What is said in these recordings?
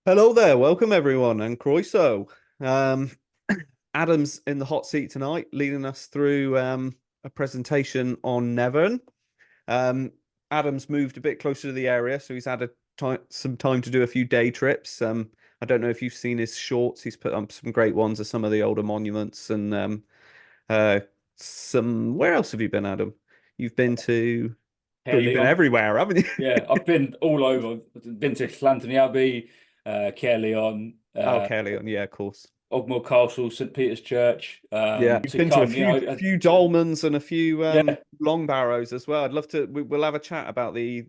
Hello there, welcome everyone, and Croeso. Um, Adam's in the hot seat tonight, leading us through a presentation on Nevern. Um, Adam's moved a bit closer to the area, so he's had some time to do a few day trips. I don't know if you've seen his shorts; he's put up some great ones of some of the older monuments and uh, some. Where else have you been, Adam? You've been to. God, you've been Leon. everywhere, haven't you? Yeah, I've been all over. I've been to Llanthony Abbey, Leon, Oh, Caerleon, yeah, of course. Ogmore Castle, St Peter's Church. Yeah, you've To been to a come, few dolmens and a few yeah, long barrows as well. I'd love to. We'll have a chat about the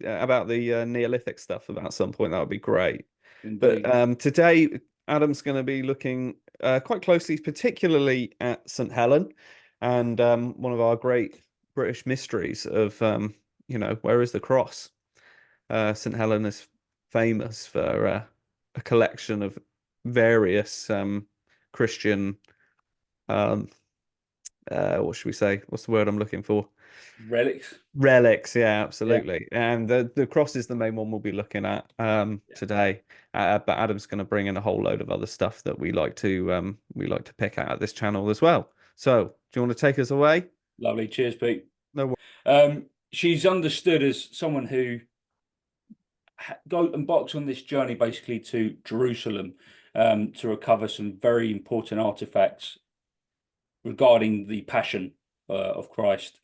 Neolithic stuff about some point. That would be great. But indeed. today, Adam's going to be looking quite closely, particularly at St Helen, and one of our great British mysteries of where is the cross? St Helen is famous for a collection of various Christian. Um, what should we say? What's the word I'm looking for? Relics. Relics, yeah, Yeah, absolutely. And the cross is the main one we'll be looking at yeah. today. But Adam's going to bring in a whole load of other stuff that we like to pick out at this channel as well. So, do you want to take us away? Lovely. Cheers, Pete. No. She's understood as someone who embarks on this journey basically to Jerusalem to recover some very important artifacts regarding the Passion of Christ.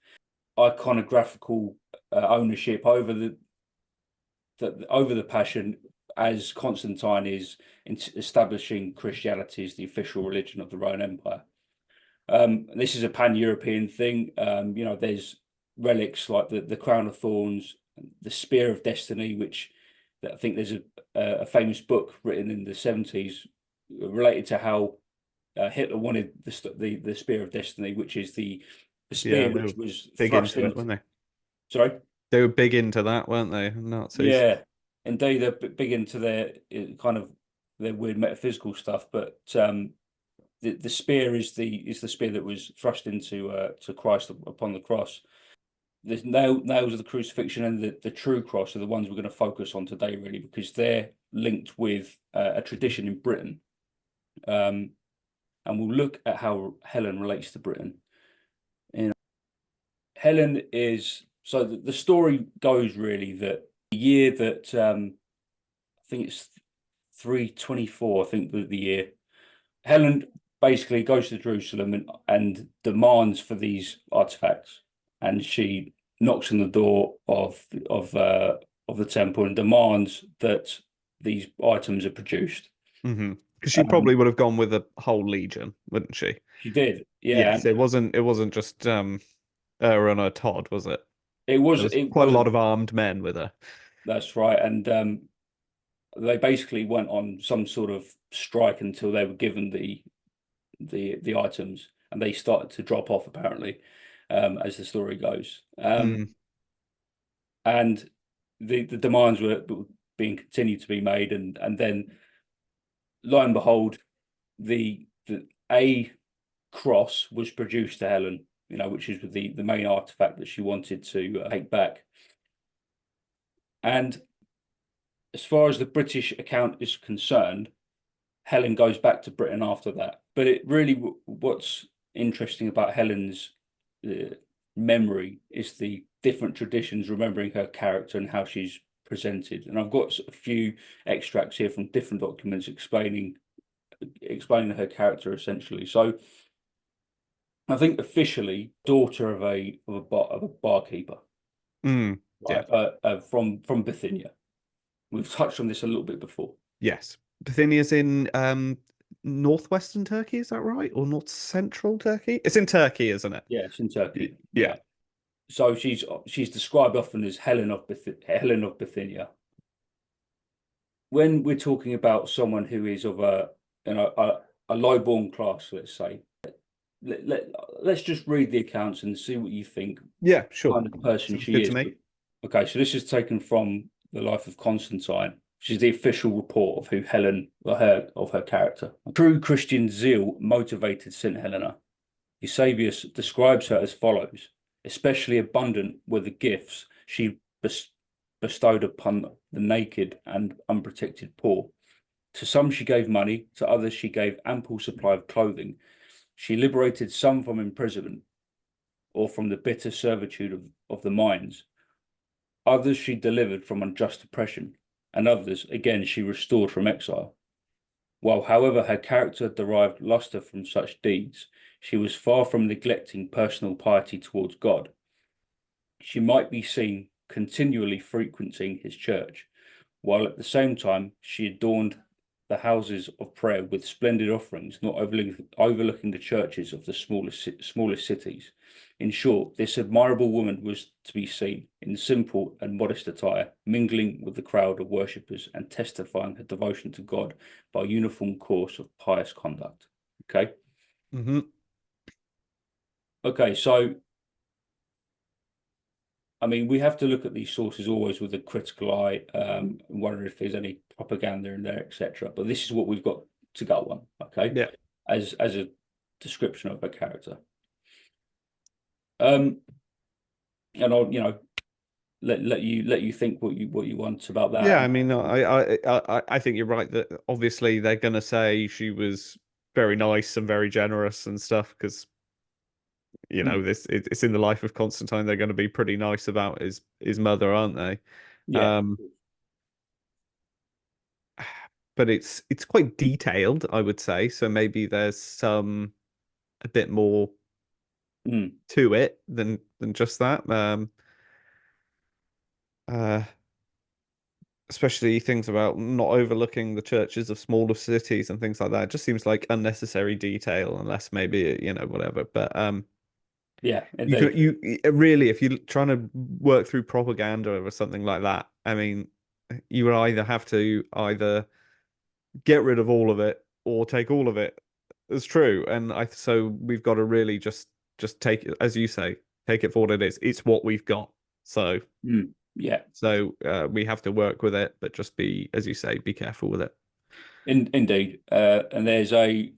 Iconographical ownership over the Passion, as Constantine is establishing Christianity as the official religion of the Roman Empire. This is a pan-European thing. There's relics like the crown of thorns, the spear of destiny, which I think there's a famous book written in the 70s related to how Hitler wanted the spear of destiny, which is the Yeah, spear they which were was big thrust into it, into. weren't they? Sorry. They were big into that, weren't they? Nazis. Yeah, indeed, they're big into their kind of their weird metaphysical stuff, but the spear is the spear that was thrust into to Christ upon the cross. The nails of the crucifixion and the true cross are the ones we're going to focus on today, really, because they're linked with a tradition in Britain, um, and we'll look at how Helen relates to Britain. And Helen is so the story goes really that the year that I think it's 324, I think the year. Helen basically goes to Jerusalem and demands for these artifacts, and she knocks on the door of the temple and demands that these items are produced. Because she Um, probably would have gone with a whole legion, wouldn't she? she did, yeah. Yes, And it wasn't just her and her Todd, was it? it There was was it quite a lot wasn't. of armed men with her. That's right, and they basically went on some sort of strike until they were given the items, and they started to drop off apparently, as the story goes. Mm, And the demands were being continued to be made, and then lo and behold, the a cross was produced to Helen, which is the main artifact that she wanted to take back. And as far as the British account is concerned, Helen goes back to Britain after that. But it really, what's interesting about Helen's uh, memory is the different traditions remembering her character and how she's presented. And I've got a few extracts here from different documents explaining her character essentially. So I think officially daughter of a barkeeper, mm, yeah, right? From Bithynia. We've touched on this a little bit before. yes. Bithynia's in northwestern Turkey, is that right? Or north central Turkey? It's in Turkey, isn't it? Yes, in Turkey. Yeah. Yeah. So she's described often as Helen of Bithynia. When we're talking about someone who is of a low-born class, let's say, let, let's just read the accounts and see what you think Yeah, sure. kind of person Sounds she good to is. me. Okay, so this is taken from the life of Constantine, which is the official report of who Helen, of her character. True Christian zeal motivated Saint Helena. Eusebius describes her as follows: especially abundant were the gifts she bestowed upon the naked and unprotected poor. To some she gave money, to others she gave ample supply of clothing. She liberated some from imprisonment or from the bitter servitude of the mines. Others she delivered from unjust oppression, and others, again, she restored from exile. While, however, her character derived lustre from such deeds, she was far from neglecting personal piety towards God. She might be seen continually frequenting his church, while at the same time she adorned the houses of prayer with splendid offerings, not overlooking the churches of the smallest cities. In short, this admirable woman was to be seen in simple and modest attire, mingling with the crowd of worshippers and testifying her devotion to God by a uniform course of pious conduct. Okay. Mm-hmm. Okay, so I mean, we have to look at these sources always with a critical eye, and wonder if there's any propaganda in there, etc. But this is what we've got to go on, okay? Yeah. As a description of a character. And I'll, let you think what you want about that. Yeah, I mean, I think you're right that obviously they're gonna say she was very nice and very generous and stuff because Mm, it's in the life of Constantine. They're going to be pretty nice about his mother, aren't they? yeah. Um, but it's quite detailed, I would say. So maybe there's a bit more Mm, to it than just that. Uh, Especially things about not overlooking the churches of smaller cities and things like that. It just seems like unnecessary detail, unless maybe whatever. But yeah, you can indeed. really, if you're trying to work through propaganda or something like that, I mean, you would either have to either get rid of all of it or take all of it as true. And so we've got to really just take it, as you say, take it for what it is. It's what we've got. So Yeah. we have to work with it, but just be, as you say, be careful with it. Indeed. And there's a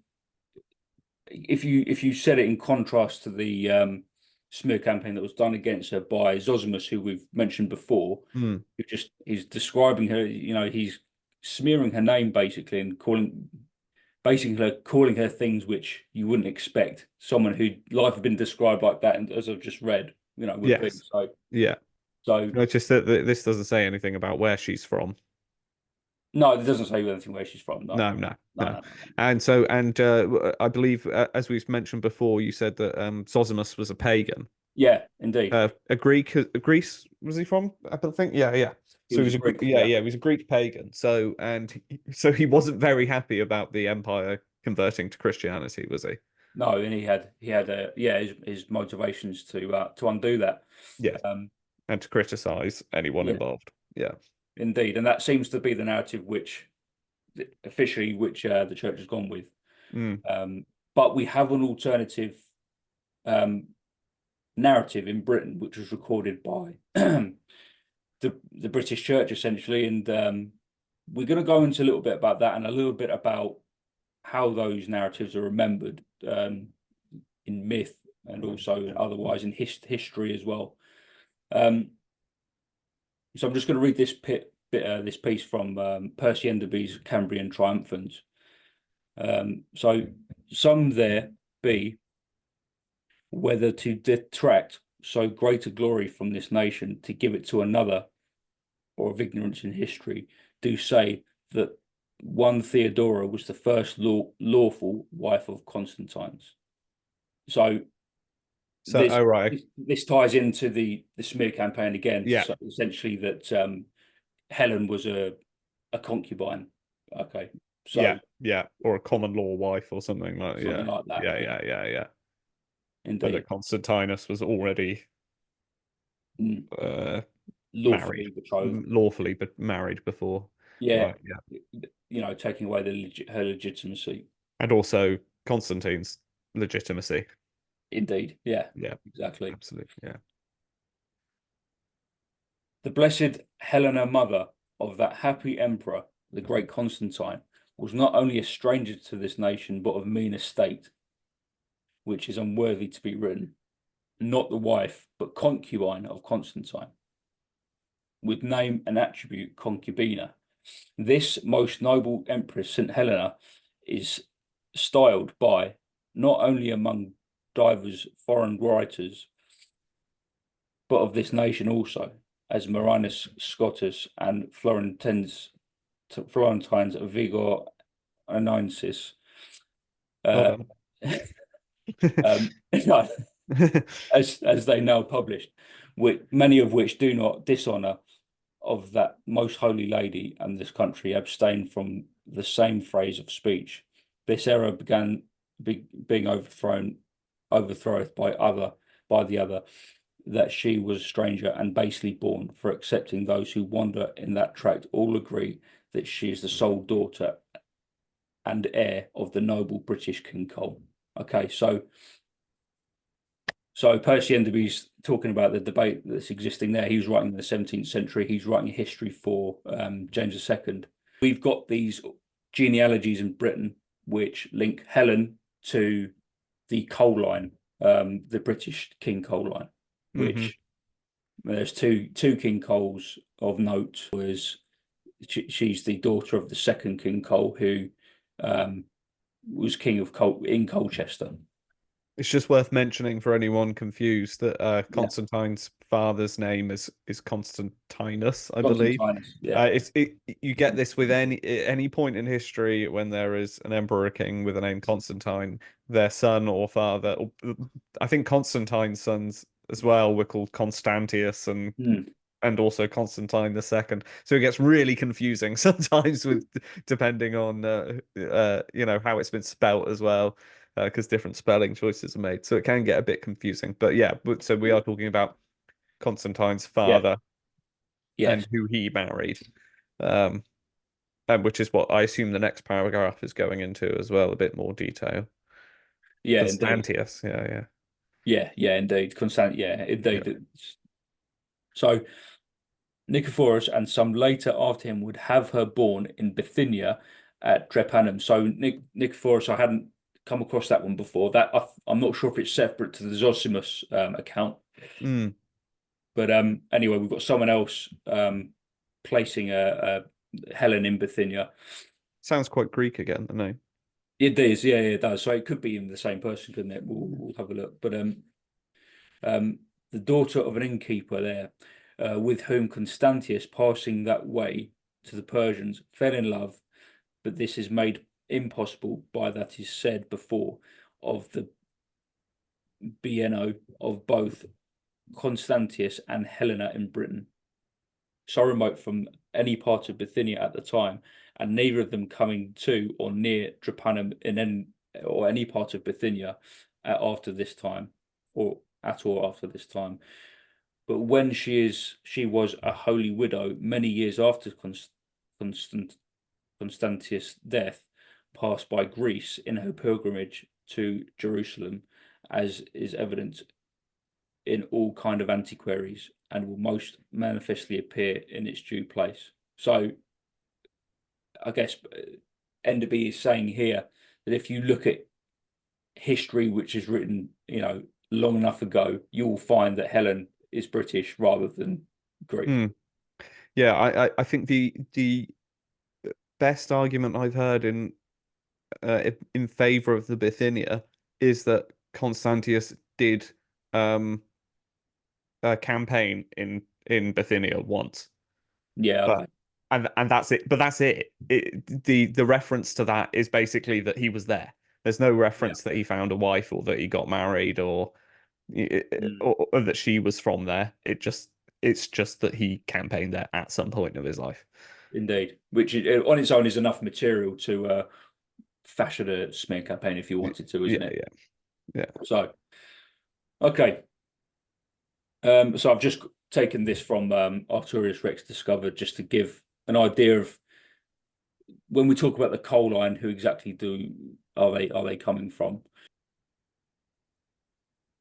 if you set it in contrast to the smear campaign that was done against her by Zosimus, who we've mentioned before, Hmm. who just he's describing her, he's smearing her name basically and calling her things which you wouldn't expect someone who life had been described like that, and as I've just read, would be. Yes. So Yeah. so Notice that this doesn't say anything about where she's from. no, it doesn't say anything where she's from. No, No, no, no, no. no, no, no. And I believe, as we've mentioned before, you said that Zosimus was a pagan. Yeah, indeed. A Greek, Greece was he from? I think, yeah, yeah. He So he was a was Greek. yeah, Yeah. yeah, he was a Greek pagan. So he wasn't very happy about the empire converting to Christianity, was he? No, and he had his motivations to undo that. Yeah, Um, and to criticize anyone yeah, involved. Yeah. indeed, and that seems to be the narrative which officially the church has gone with. Mm. But we have an alternative um, narrative in Britain, which was recorded by the British Church essentially, and we're going to go into a little bit about that and a little bit about how those narratives are remembered in myth and also otherwise in history as well. So I'm just going to read this piece from Percy Enderby's Cambrian Triumphants. So some there be, whether to detract so great a glory from this nation to give it to another, or of ignorance in history, do say that one Theodora was the first lawful wife of Constantine's. So So, oh right, this ties into the smear campaign again, yeah, essentially that Helen was a concubine. Okay, yeah, so yeah, or a common law wife or something like something yeah, like that. yeah, Yeah, yeah, yeah, yeah. But indeed. that Constantinus was already Mm. uh married, Lawfully betrothed. lawfully but married before. Yeah, Right, yeah. taking away her legitimacy. And also Constantine's legitimacy. Indeed. Yeah, Yeah, exactly. absolutely. Yeah. The blessed Helena, mother of that happy emperor, the great Constantine, was not only a stranger to this nation, but of mean estate, which is unworthy to be written, not the wife, but concubine of Constantine, with name and attribute concubina, This most noble empress, St. Helena, is styled by not only among divers foreign writers, but of this nation also, as Marinus Scotus and Florentines Vigor Announces. Well Uh, done. no, as they now published, many of which do not dishonour of that most holy lady and this country abstain from the same phrase of speech. This error began being overthrown by the other, that she was a stranger and basely born, for accepting those who wander in that tract all agree that she is the sole daughter and heir of the noble British King Cole. Okay, so Percy Enderby's talking about the debate that's existing there. He was writing in the 17th century. He's writing a history for James II. We've got these genealogies in Britain which link Helen to the Cole line, the British King Cole line, which there's two King Coles of note. She's the daughter of the second King Cole, who was king of in Colchester. It's just worth mentioning for anyone confused that Yeah. Constantine's father's name is Constantinus, I believe. Constantinus, yeah. You get this with any point in history when there is an emperor or king with the name Constantine, their son or father. I think Constantine's sons as well were called Constantius and also Constantine II. So it gets really confusing sometimes with depending on how it's been spelt as well, because different spelling choices are made. So it can get a bit confusing. But yeah, so we are talking about Constantine's Yeah. father and Yes. who he married. And which is what I assume the next paragraph is going into as well, a bit more detail. Yeah, indeed. Constantius, yeah. Yeah, indeed. Yeah, Yeah. indeed. So Nicephorus and some later after him would have her born in Bithynia at Drepanum. So Nicephorus, I hadn't come across that one before. That I'm not sure if it's separate to the Zosimus account. Mm. But anyway, we've got someone else placing a Helen in Bithynia. Sounds quite Greek again, the name. It is, yeah, it does. So it could be even the same person, couldn't it? We'll have a look. But the daughter of an innkeeper there, with whom Constantius, passing that way to the Persians, fell in love, but this is made impossible by that is said before of the bienno of both Constantius and Helena in Britain, so remote from any part of Bithynia at the time, and neither of them coming to or near Drepanum or any part of Bithynia after this time, or at all after this time. But when she was a holy widow many years after Constantius' death, passed by Greece in her pilgrimage to Jerusalem, as is evident in all kind of antiquaries, and will most manifestly appear in its due place. So I guess Enderby is saying here that if you look at history which is written, long enough ago, you will find that Helen is British rather than Greek. Mm. Yeah, I think the best argument I've heard in favor of the Bithynia is that Constantius did a campaign in Bithynia once, Yeah, but okay. and that's it. But that's it. The reference to that is basically that he was there. There's no Yeah. reference that he found a wife or that he got married or that she was from there. It's just that he campaigned there at some point of his life. Indeed, which on its own is enough material to fashion a smear campaign if you wanted to, isn't Yeah, it? yeah. So, okay. So I've just taken this from Arturius Rex Discovered just to give an idea of when we talk about the coal line, who exactly are they coming from?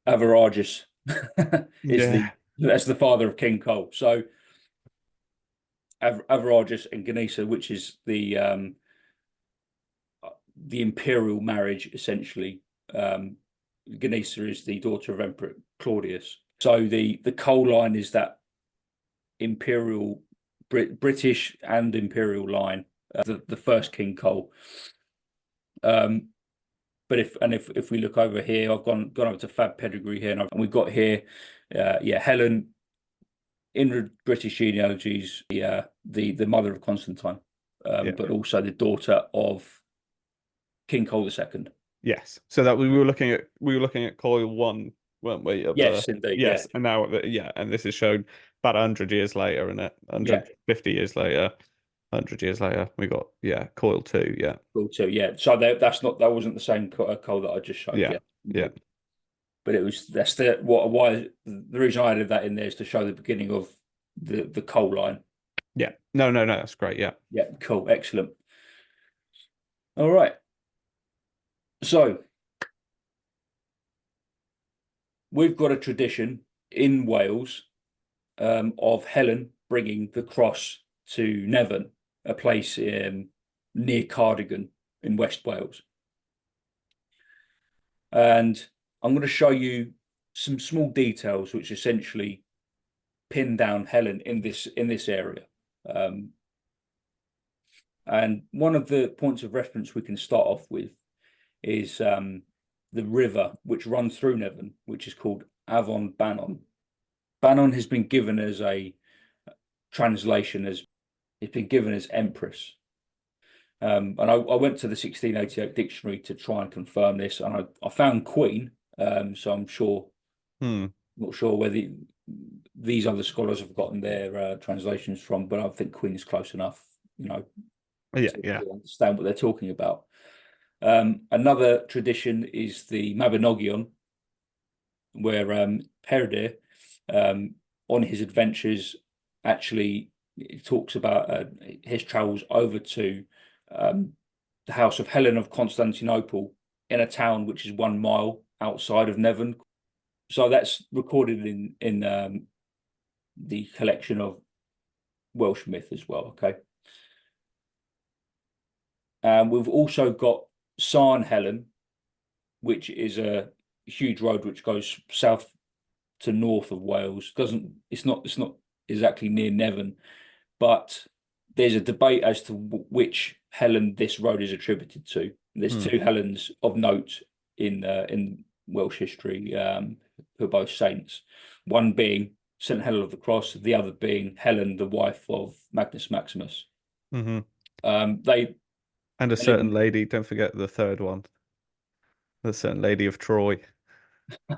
Averagus is Yeah. that's the father of King Cole. So Averagus and Ganesa, which is the imperial marriage, essentially. Ganesa is the daughter of Emperor Claudius. So the coal line is that imperial British and Imperial line, the first King Cole. But if we look over here, I've gone over to Fab Pedigree here, and we've got here, Helen in the British genealogies, the mother of Constantine, but also the daughter of King Cole II. Yes. So that we were looking at coil 1, weren't we? Yes, indeed. Yes, and now and this is shown about 100 years later, and 150 years later, 100 years later, we got coil 2. Yeah. Coil 2. Yeah. So that wasn't the same Cole that I just showed. Yeah. But why the reason I added that in there is to show the beginning of the Cole line. Yeah. No, that's great. Yeah. Yeah. Cool. Excellent. All right. So we've got a tradition in Wales of Helen bringing the cross to Nevern, a place near Cardigan in West Wales. And I'm going to show you some small details which essentially pin down Helen in this area. And one of the points of reference we can start off with is the river which runs through Nevern, which is called Avon Bannon. Bannon has been given as a translation as it's been given as Empress. And I went to the 1688 dictionary to try and confirm this, and I found Queen. So I'm sure, not sure whether these other scholars have gotten their translations from, but I think Queen is close enough, to understand what they're talking about. Another tradition is the Mabinogion, where Peredur, on his adventures, actually talks about his travels over to the house of Helen of Constantinople in a town which is 1 mile outside of Nevern. So that's recorded in the collection of Welsh myth as well. Okay. We've also got Sarn Helen, which is a huge road which goes south to north of Wales. It's not exactly near Nevern, but there's a debate as to which Helen this road is attributed to. There's 2 Helens of note in Welsh history, who are both saints. One being St. Helen of the Cross, the other being Helen, the wife of Magnus Maximus. And a certain lady, don't forget the third one, the certain lady of Troy.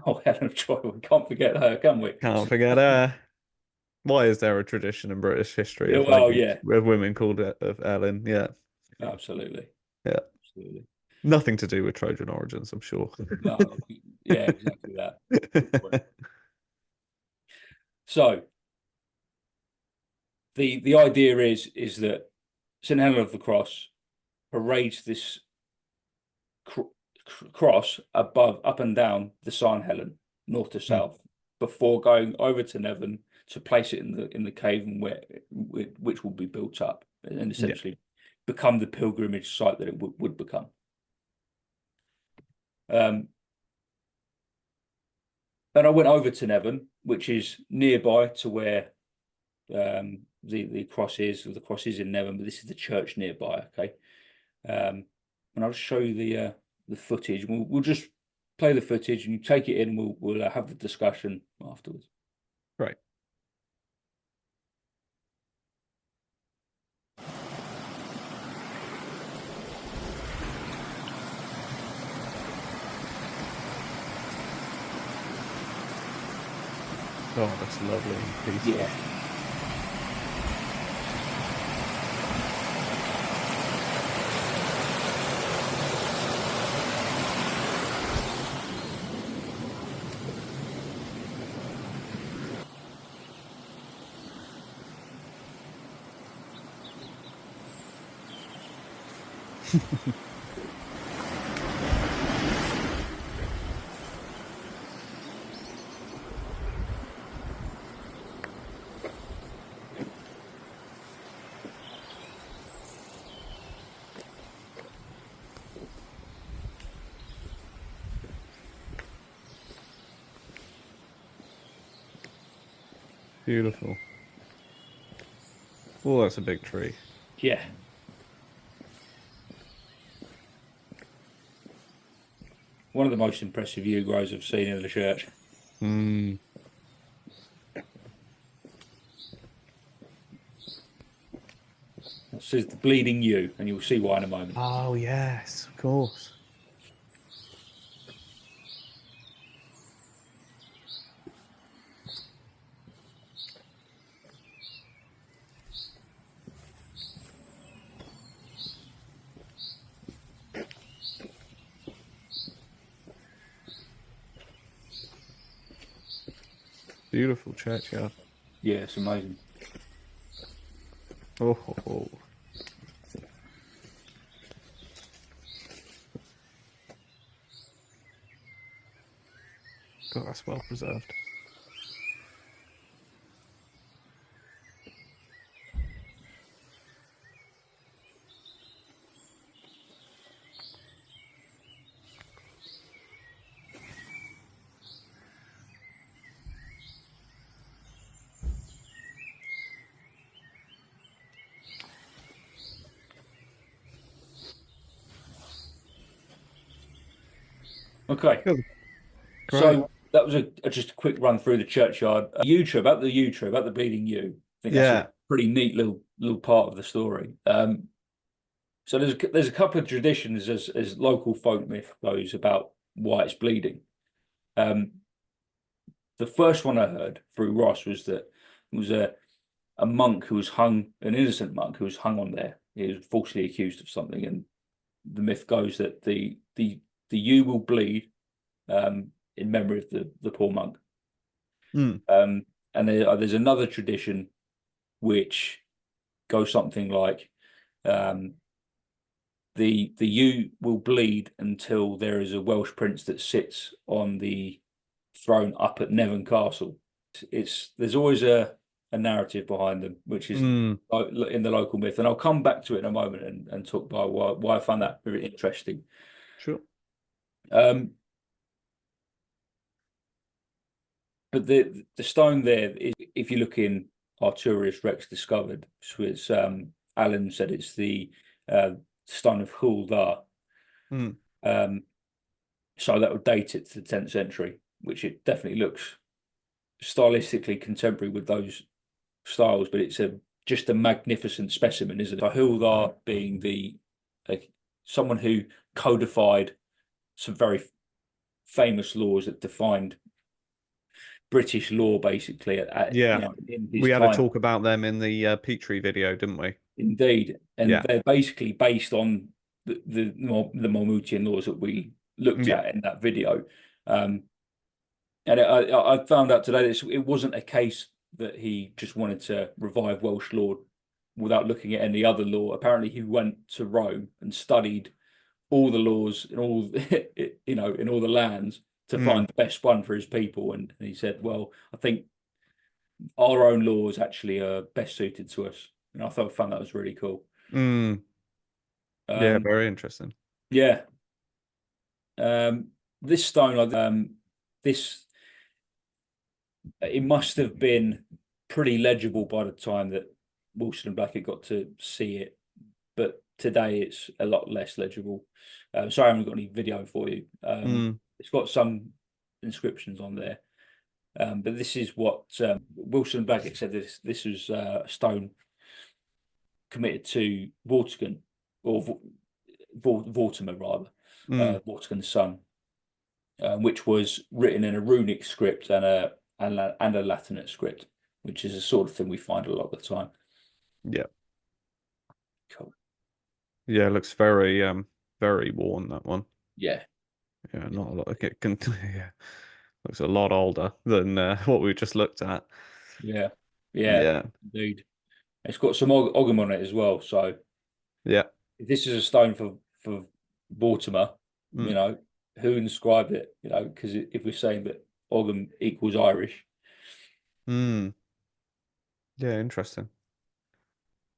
Oh, Helen of Troy, we can't forget her, can we? Can't forget her. Why is there a tradition in British history of women called of Helen? Yeah. Absolutely. Yeah. Absolutely. Nothing to do with Trojan origins, I'm sure. No, yeah, exactly that. So the idea is that St. Helen of the Cross parades this cross up and down the Sarn Helen, north to south, before going over to Nevern to place it in the cave which will be built up and essentially become the pilgrimage site that it would become. And I went over to Nevern, which is nearby to where the cross is. The cross is in Nevern, but this is the church nearby. Okay, and I'll show you the footage. We'll just play the footage, and you take it in. We'll have the discussion afterwards. Right. Oh, that's lovely and peaceful. Yeah. Beautiful. Oh, that's a big tree. Yeah. One of the most impressive yew grows I've seen in the church. Hmm. This is the bleeding yew, and you'll see why in a moment. Oh, yes, of course. Beautiful churchyard. Yeah, it's amazing. Oh, ho, ho. God, that's well preserved. Okay, Good. Great. so that was just a quick run through the churchyard. Yew tree, about the yew tree, about the bleeding yew. I think that's a Yeah. pretty neat little part of the story. So there's a couple of traditions as local folk myth goes about why it's bleeding. Um, the first one I heard through Ross was that it was a monk who was hung, an innocent monk who was hung on there. He was falsely accused of something, and the myth goes that the yew will bleed in memory of the poor monk. Hmm. And there's another tradition which goes something like um, the yew will bleed until there is a Welsh prince that sits on the throne up at Nevern Castle. It's there's always a narrative behind them, which is Hmm. in the local myth, and I'll come back to it in a moment and talk about why I find that very interesting. Sure. Um, but the stone there is, if you look in Arturius Rex discovered, so it's Alan said it's the uh, stone of Huldar. Hmm. Um, so that would date it to the 10th century, which it definitely looks stylistically contemporary with those styles, but it's just a magnificent specimen, isn't it? So Huldar being someone who codified some very famous laws that defined British law, basically, Yeah. in We his had a time. talk about them in the Petrie video, didn't we? Indeed, and Yeah. they're basically based on the Malmutian laws that we looked Yeah. at in that video. Um, and I found out today that it wasn't a case that he just wanted to revive Welsh law without looking at any other law. Apparently, he went to Rome and studied all the laws in all in all the lands to Hmm. find the best one for his people. And he said, "Well, I think our own laws actually are best suited to us." And found that was really cool. Hmm. Yeah, Um, very interesting. yeah, this stone, this it must have been pretty legible by the time that Wilson and Blackett got to see it, but today it's a lot less legible. Sorry, I haven't got any video for you. Hmm. It's got some inscriptions on there, but this is what Wilson and Blackett said. This was a stone committed to Vortigern, or Vortimer rather, Hmm. Vortigern's son, which was written in a runic script and a Latinate script, which is the sort of thing we find a lot of the time. Yeah. Cool. Yeah, it looks very worn, that one. Yeah, Yeah, not a lot. It can yeah. Looks a lot older than what we just looked at. yeah, yeah, Yeah. indeed. It's got some ogham on it as well. So Yeah. if this is a stone for Mortimer, you Mm. know, who inscribed it? Because if we're saying that ogham equals Irish, Mm. Yeah, interesting.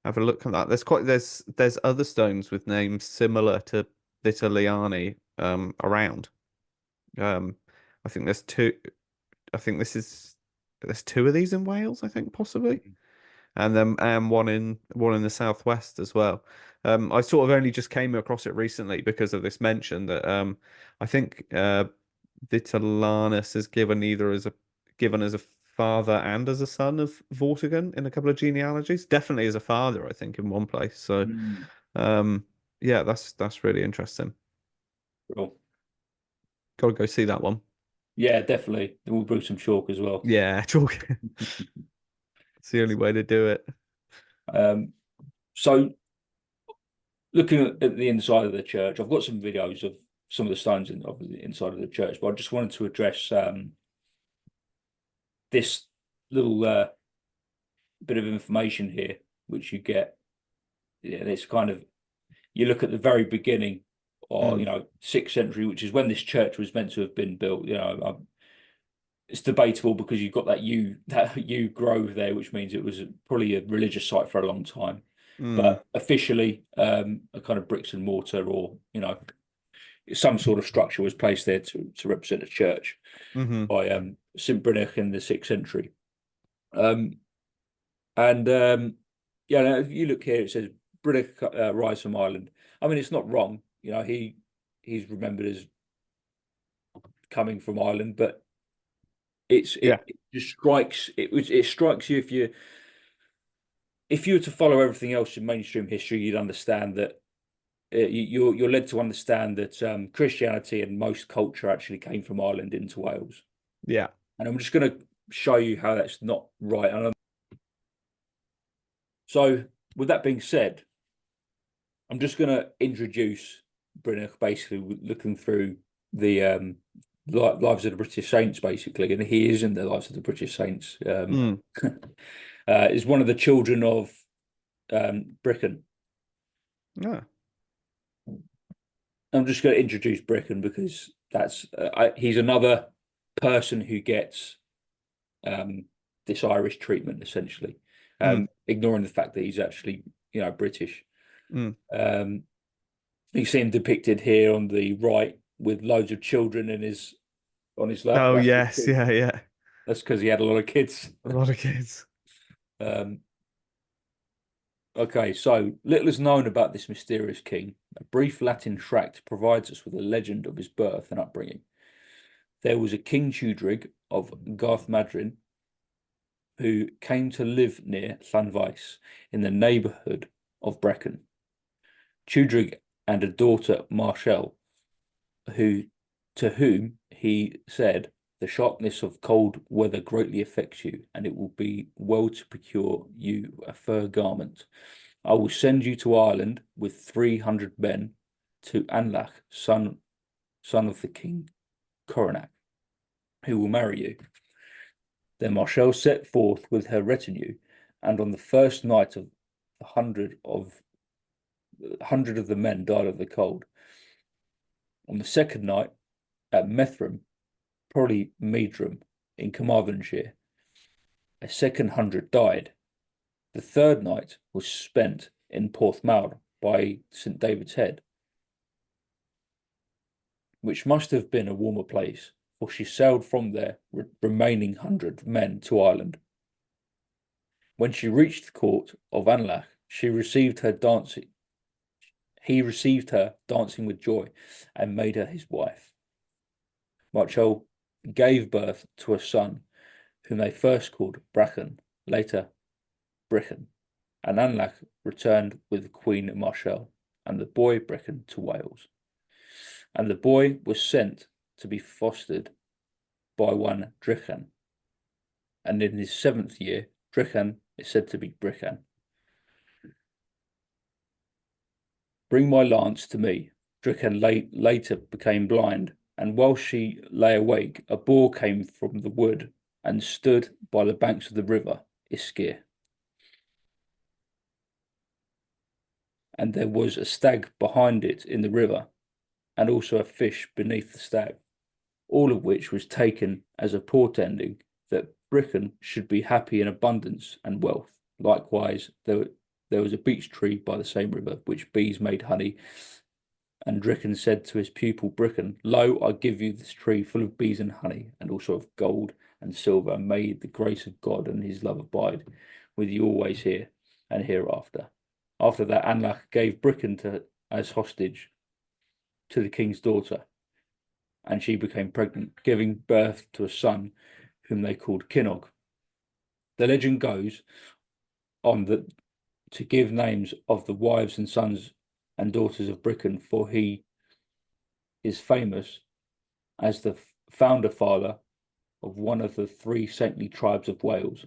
Have a look at that. There's other stones with names similar to Vitaliani around. Um I think there's two I think there's two of these in Wales, I think possibly. and then one in the southwest as well. I sort of only just came across it recently because of this mention that I think Vitalanus is given as a father and as a son of Vortigern in a couple of genealogies. Definitely as a father, I think, in one place. So Mm, um, yeah, that's really interesting. cool. Got to go see that one. Yeah, definitely. We'll bring some chalk as well. Yeah, chalk. It's the only way to do it. Um, so looking at the inside of the church, I've got some videos of some of the stones of the inside of the church, but I just wanted to address this little bit of information here, which you get. Yeah, it's kind of, you look at the very beginning, or Mm, 6th century, which is when this church was meant to have been built. It's debatable because you've got that U grove there, which means it was probably a religious site for a long time. mm, But officially, a kind of bricks and mortar, or some sort of structure was placed there to represent a church hmm. by Saint Brynach in the 6th century. Um, and yeah, now, if you look here, it says Brynach rise from Ireland. I mean, it's not wrong. He's remembered as coming from Ireland, but Yeah, it just strikes you, if you were to follow everything else in mainstream history, you'd understand that you're led to understand that Christianity and most culture actually came from Ireland into Wales. yeah, And I'm just going to show you how that's not right. So, with that being said, I'm just going to introduce Brynach, basically looking through the lives of the British saints, basically, and he is in the lives of the British saints. mm, Is one of the children of Brecon. yeah, I'm just going to introduce Brecon because he's another person who gets um, this Irish treatment, essentially, mm, ignoring the fact that he's actually British. mm. Um, you see him depicted here on the right with loads of children on his lap. Oh yes, yeah, yeah. That's because he had a lot of kids. A lot of kids. Um, okay, so little is known about this mysterious king. A brief Latin tract provides us with a legend of his birth and upbringing. There was a King Tudrig of Garthmadrin who came to live near Llanfaes in the neighbourhood of Brecon. Tudrig and a daughter, Marshall, to whom he said, "The sharpness of cold weather greatly affects you, and it will be well to procure you a fur garment. I will send you to Ireland with 300 men to Anlach, son of the king Coronach, who will marry you." Then Marshall set forth with her retinue, and on the first night of the hundred of the men died of the cold. On the second night, at Methrum, probably Meadrum, in Carmarthenshire, a second 100 died. The third night was spent in Porthmawr by St. David's Head, which must have been a warmer place, for she sailed from there, remaining 100 men, to Ireland. When she reached the court of Anlach, he received her dancing with joy, and made her his wife. Marchel gave birth to a son, whom they first called Brachan, later Brecon, and Anlach returned with Queen Marshall and the boy Brecon to Wales. And the boy was sent to be fostered by one Drichan, and in his 7th year, Drichan is said to be Brichan. Bring my lance to me. Drichan later became blind, and while she lay awake, a boar came from the wood and stood by the banks of the river Iskir. And there was a stag behind it in the river, and also a fish beneath the stag, all of which was taken as a portending that Britain should be happy in abundance and wealth. Likewise, there was a beech tree by the same river, which bees made honey. And Dricken said to his pupil Bricken, "Lo, I give you this tree full of bees and honey, and also of gold and silver, and may the grace of God and his love abide with you always here and hereafter. After that, Anlach gave Brychan as hostage to the king's daughter, and she became pregnant, giving birth to a son whom they called Kinnog. The legend goes on that to give names of the wives and sons and daughters of Brychan, for he is famous as the founder father of one of the three saintly tribes of Wales.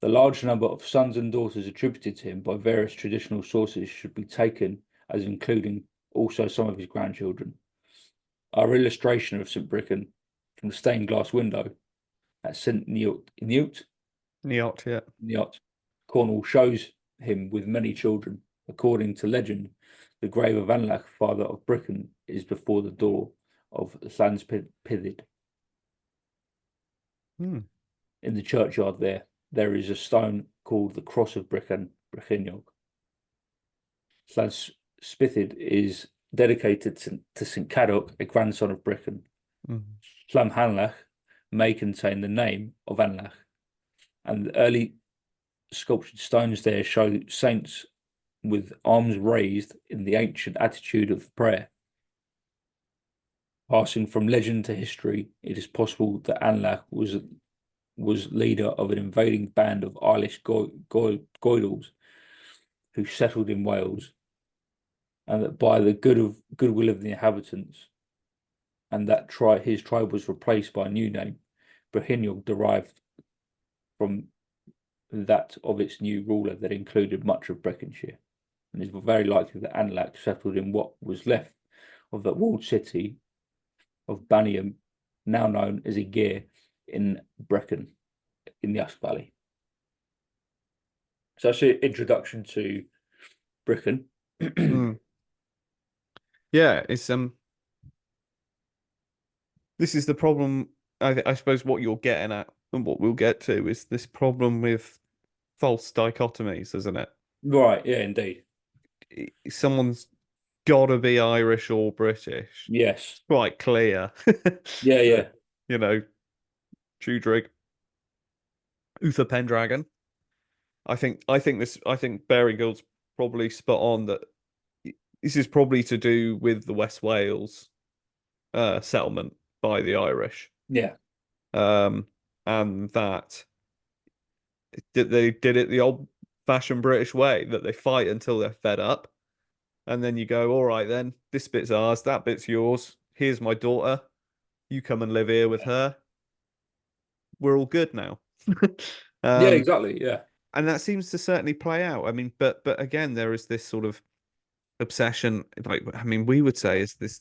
The large number of sons and daughters attributed to him by various traditional sources should be taken as including also some of his grandchildren. Our illustration of St. Brychan from the stained glass window at St. Neot, Yeah. Cornwall, shows him with many children. According to legend, the grave of Anlach, father of Brychan, is before the door of Llanspyddid. Hmm. In the churchyard there is a stone called the Cross of Brycheiniog. Llanspyddid is dedicated to St. Cadog, a grandson of Brychan. Llanhanlach may contain the name of Anlach, and the early sculptured stones there show saints with arms raised in the ancient attitude of prayer. Passing from legend to history, it is possible that Anlach was leader of an invading band of Irish Goidels who settled in Wales, and that by the goodwill of the inhabitants, and that his tribe was replaced by a new name, Brycheiniog derived from that of its new ruler that included much of Breconshire, and it's very likely that Anlach settled in what was left of that walled city of Baniam, now known as Igir, in Brecon, in the Usk Valley. So that's an introduction to Brecon. Yeah, it's this is the problem. I suppose what you're getting at and what we'll get to is this problem with false dichotomies, isn't it? Right, yeah, indeed. Someone's got to be Irish or British. Yes. Quite clear. Yeah, yeah. You know, Tudrig, Uther Pendragon. I think Bearingill's probably spot on that this is probably to do with the West Wales settlement by the Irish. Yeah. And that they did it the old-fashioned British way, that they fight until they're fed up, and then you go, all right, then this bit's ours, that bit's yours. Here's my daughter. You come and live here with her. We're all good now. Yeah, exactly. Yeah. And that seems to certainly play out. I mean, but again, there is this sort of obsession. Like, I mean, we would say is this.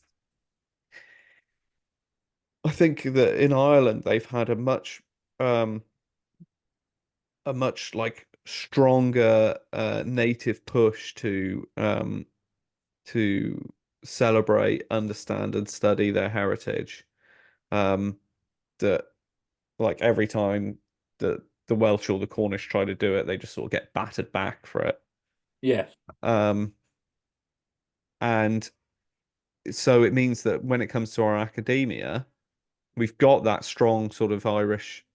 I think that in Ireland they've had a much like stronger native push to celebrate, understand, and study their heritage. That like every time that the Welsh or the Cornish try to do it, they just sort of get battered back for it. Yeah. And so it means that when it comes to our academia, we've got that strong sort of Irish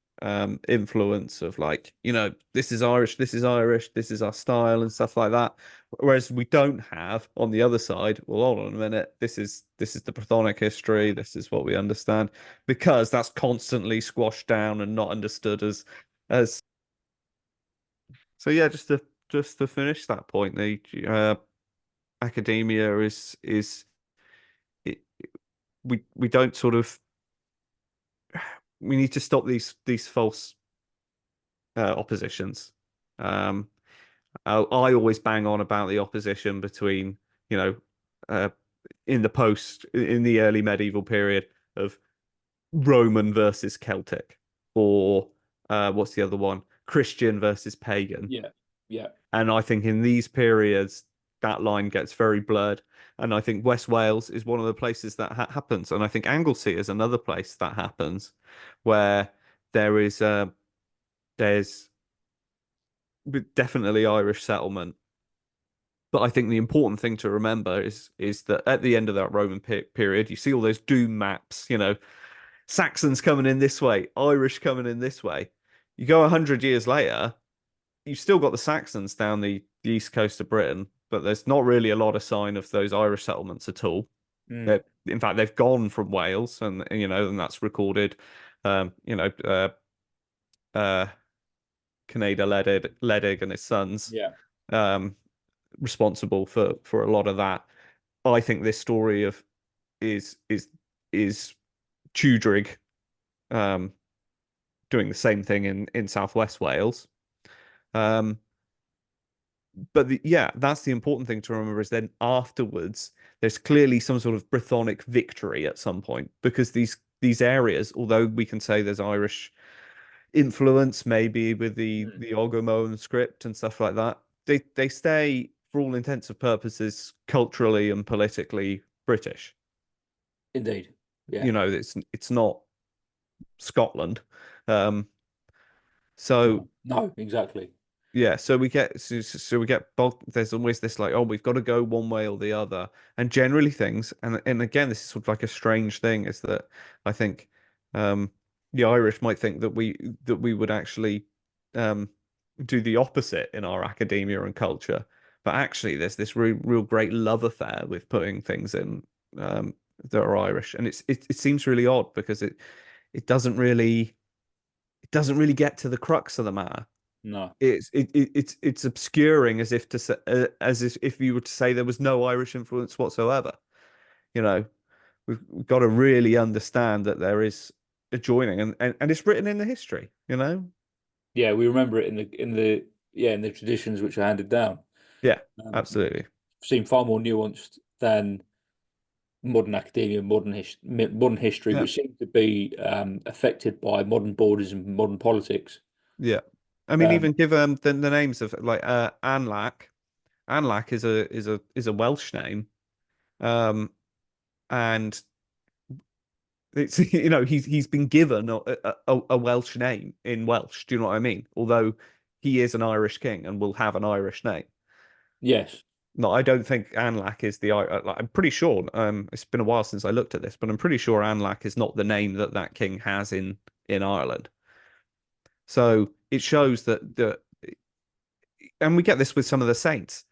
influence of like, this is Irish, this is Irish, this is our style and stuff like that. Whereas we don't have on the other side, well, hold on a minute, this is the Brythonic history, this is what we understand, because that's constantly squashed down and not understood as so yeah, just to finish that point, the academia is it, we don't sort of we need to stop these false oppositions. I always bang on about the opposition between, uh, in the early medieval period of Roman versus Celtic, or what's the other one? Christian versus pagan. Yeah. Yeah. And I think in these periods, that line gets very blurred. And I think West Wales is one of the places that happens. And I think Anglesey is another place that happens where there's definitely Irish settlement. But I think the important thing to remember is that at the end of that Roman period, you see all those doom maps, Saxons coming in this way, Irish coming in this way. You go 100 years later, you've still got the Saxons down the east coast of Britain, but there's not really a lot of sign of those Irish settlements at all. Mm. In fact, they've gone from Wales, and and that's recorded. Um, you know, uh, uh, Canada Ledig and his sons, Yeah, um, responsible for a lot of that. I think this story of is Tudrig, um, doing the same thing in Southwest Wales. Um, but yeah, that's the important thing to remember is then afterwards, there's clearly some sort of Brythonic victory at some point because these areas, although we can say there's Irish influence maybe with Mm. the Ogomoan script and stuff like that, they stay for all intents and purposes culturally and politically British. Indeed. Yeah. You know, it's not Scotland. Um, so No, no, exactly. yeah, so we get both. There's always this like, oh, we've got to go one way or the other, and generally things, and again, this is sort of like a strange thing, is that I think um, the Irish might think that we would actually um, do the opposite in our academia and culture, but actually, there's this real great love affair with putting things in that are Irish, and it seems really odd because it it doesn't really get to the crux of the matter. No. It's obscuring as if to say, as if you were to say there was no Irish influence whatsoever. You know, we've got to really understand that there is a joining, and it's written in the history. You know, Yeah, we remember it in the traditions which are handed down. yeah, Which absolutely, seem far more nuanced than modern academia, modern history, yeah, which seem to be affected by modern borders and modern politics. yeah. I mean, Um, even give the names of like Anlach. Anlach is a Welsh name, um, and it's he's been given a Welsh name in Welsh. Do you know what I mean? Although he is an Irish king and will have an Irish name. yes, No, I don't think Anlach is like, I'm pretty sure. It's been a while since I looked at this, but I'm pretty sure Anlach is not the name that that king has in Ireland. So it shows that and we get this with some of the saints.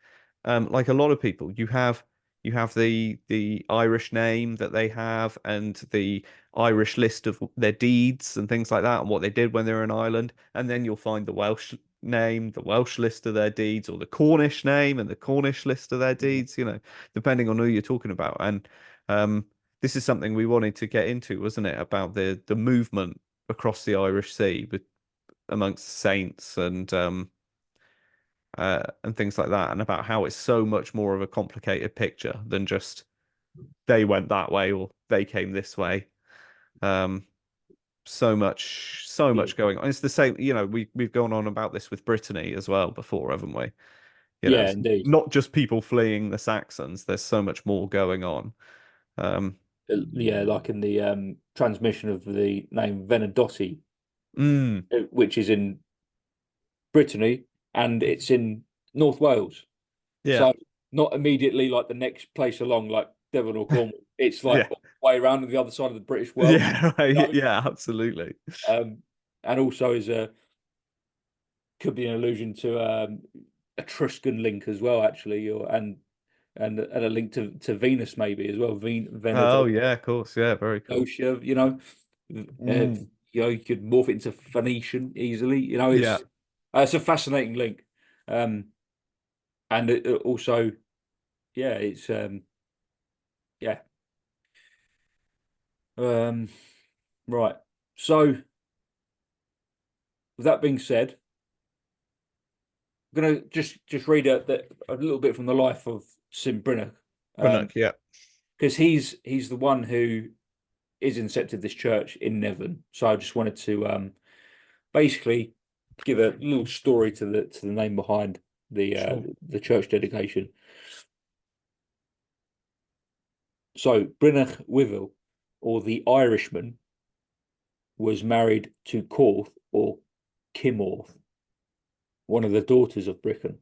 Like a lot of people, you have the Irish name that they have and the Irish list of their deeds and things like that and what they did when they were in Ireland, and then you'll find the Welsh name, the Welsh list of their deeds, or the Cornish name and the Cornish list of their deeds. You know, depending on who you're talking about. And um, this is something we wanted to get into, wasn't it? About the movement across the Irish Sea, but amongst saints and things like that, and about how it's so much more of a complicated picture than just they went that way or they came this way. Um, so yeah, much going on. It's the same, we've gone on about this with Brittany as well before, haven't we? yeah, It's indeed. not just people fleeing the Saxons. There's so much more going on. Um, Yeah, like in the transmission of the name Venadotti, mm, which is in Brittany and it's in North Wales. yeah, So not immediately like the next place along, like Devon or Cornwall. It's like yeah, all the way around on the other side of the British world. yeah, You right, know? yeah, absolutely. And also is a could be an allusion to Etruscan link as well, actually, or and a link to Venus maybe as well. Oh Veneto, yeah, of course, yeah, very cool. you know, Mm, you could morph it into Phoenician easily. You know, yeah, it's a fascinating link, um, and it also, yeah, it's yeah, um, right. So, with that being said, I'm gonna just read a little bit from the life of Saint Brynach, Brynach, yeah, because he's the one who is incepted this church in Nevern. So I just wanted to basically give a little story to the name behind sure. the church dedication. So Brynach Wyvil, or the Irishman, was married to Corth or Kimorth, one of the daughters of Brychan.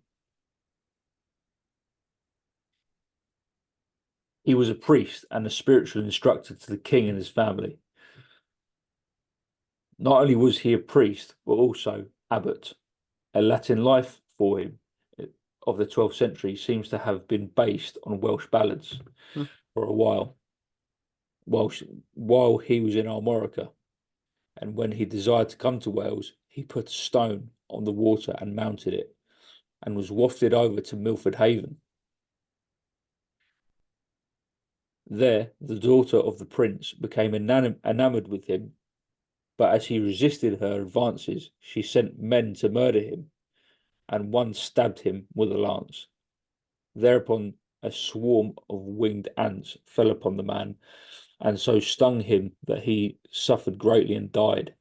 He was a priest and a spiritual instructor to the king and his family. Not only was he a priest, but also abbot. a Latin life for him of the 12th century seems to have been based on Welsh ballads Hmm. for a while he was in Armorica. And when he desired to come to Wales, he put a stone on the water and mounted it, and was wafted over to Milford Haven. There, the daughter of the prince became enamoured with him, but as he resisted her advances, she sent men to murder him, and one stabbed him with a lance. Thereupon a swarm of winged ants fell upon the man, and so stung him that he suffered greatly and died.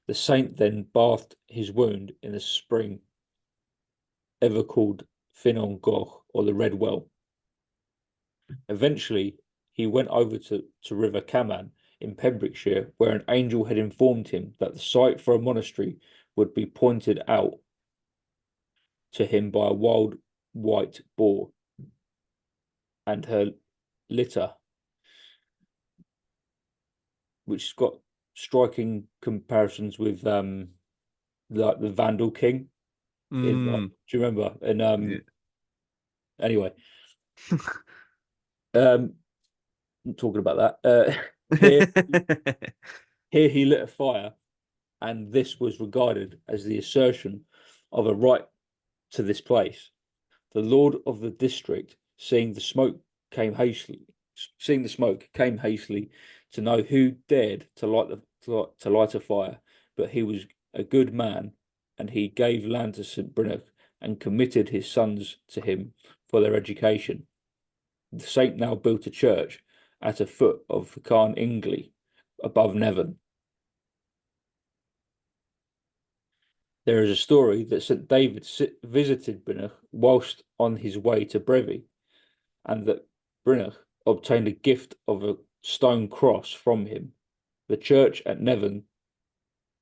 The saint then bathed his wound in a spring ever called Finon Goch, or the Red Well. Eventually, he went over to River Caman in Pembrokeshire, where an angel had informed him that the site for a monastery would be pointed out to him by a wild white boar and her litter, which has got striking comparisons with like the Vandal King. Do you remember? And Yeah. anyway, I'm talking about that. Here he lit a fire, and this was regarded as the assertion of a right to this place. The lord of the district, seeing the smoke, came hastily to know who dared to light a fire. But he was a good man, and he gave land to Saint Brynach and committed his sons to him for their education. The saint now built a church at a foot of Carn Ingley, above Nevern. There is a story that St. David visited Brynach whilst on his way to Brevy, and that Brynach obtained a gift of a stone cross from him. The church at Nevern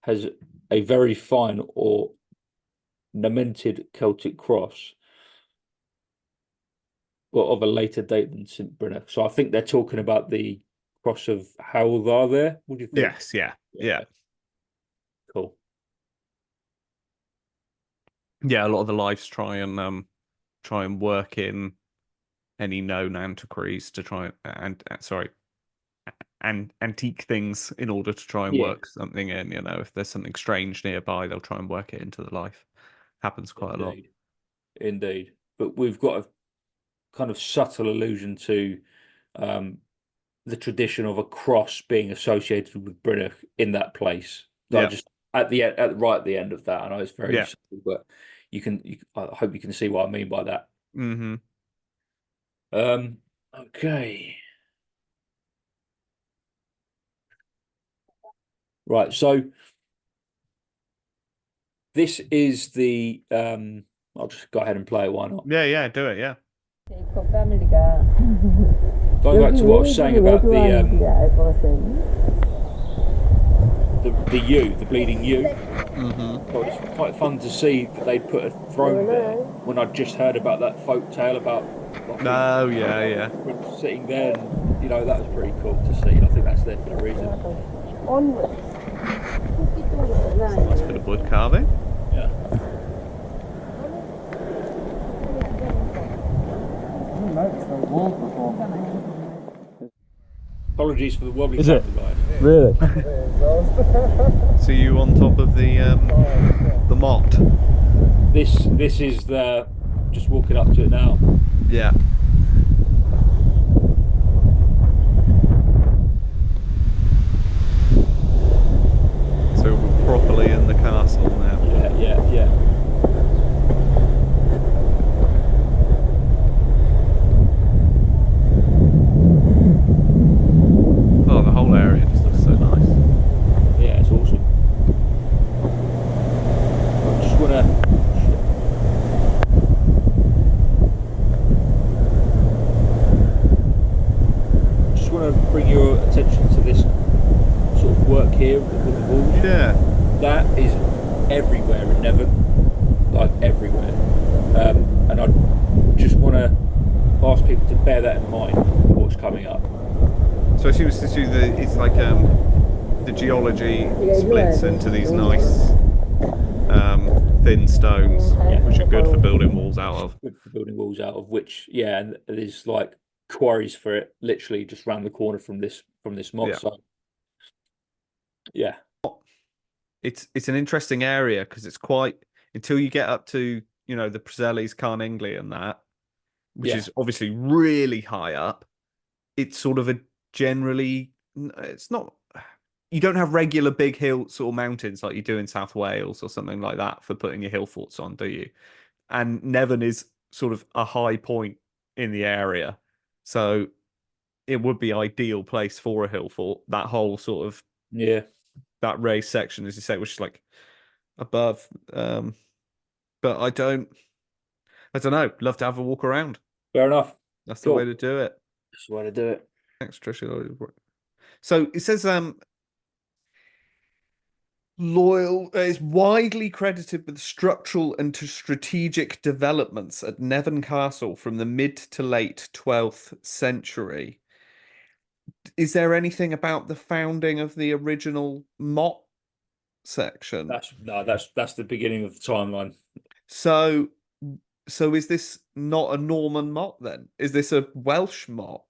has a very fine ornamented Celtic cross, but of a later date than St. Brynach. So I think they're talking about the cross of Howldar there. What do you think? Yes, yeah. Cool. Yeah, a lot of the lives try and work in any known antiquaries to try and antique things in order to try and work something in. You know, if there's something strange nearby, they'll try and work it into the life. Happens quite a lot. Indeed. But we've got a kind of subtle allusion to the tradition of a cross being associated with Brynach in that place. Yeah. Just at the end, right at the end of that. I know it's very subtle, but I hope you can see what I mean by that. Mm-hmm. Okay. Right, so this is the I'll just go ahead and play it, why not? Yeah, do it, yeah. Going back to what I was saying about the yew, the bleeding yew. Mm-hmm. Well, it's quite fun to see that they put a throne there when I just heard about that folk tale about yeah. sitting there, and you know, that was pretty cool to see. I think that's there for a reason. Nice bit of wood carving. Yeah. Apologies for the wobbly camera ride. Really? So you on top of the motte? This is the just walking up to it now. Yeah. So we're properly in the castle now. Yeah. Oh, the whole area just looks so nice. Yeah, it's awesome. I just wanna bring your attention to this sort of work here with the walls. Yeah. That is everywhere in Nevern, like everywhere. And I just want to ask people to bear that in mind for what's coming up. So she was to do it's like the geology splits into these nice thin stones, Yeah, which are good for building walls out of. good for building walls out of which, yeah, and there's like quarries for it, literally just round the corner from this motte. Yeah. So yeah, It's an interesting area because it's quite until you get up to, the Preselis, Carningli and that, which yeah, is obviously really high up. It's sort of a generally, it's not, you don't have regular big hills or mountains like you do in South Wales or something like that for putting your hill forts on, do you? And Nevern is sort of a high point in the area. So it would be ideal place for a hill fort. That whole sort of yeah. that raised section, as you say, which is like above. But I don't know. Love to have a walk around. Fair enough. That's the way Cool. to do it. That's the way to do it. Thanks, Tricia. So it says Loyal is widely credited with structural and to strategic developments at Nevern Castle from the mid to late 12th century. Is there anything about the founding of the original motte section? That's no, that's the beginning of the timeline. So, so is this not a Norman motte then? Is this a Welsh motte?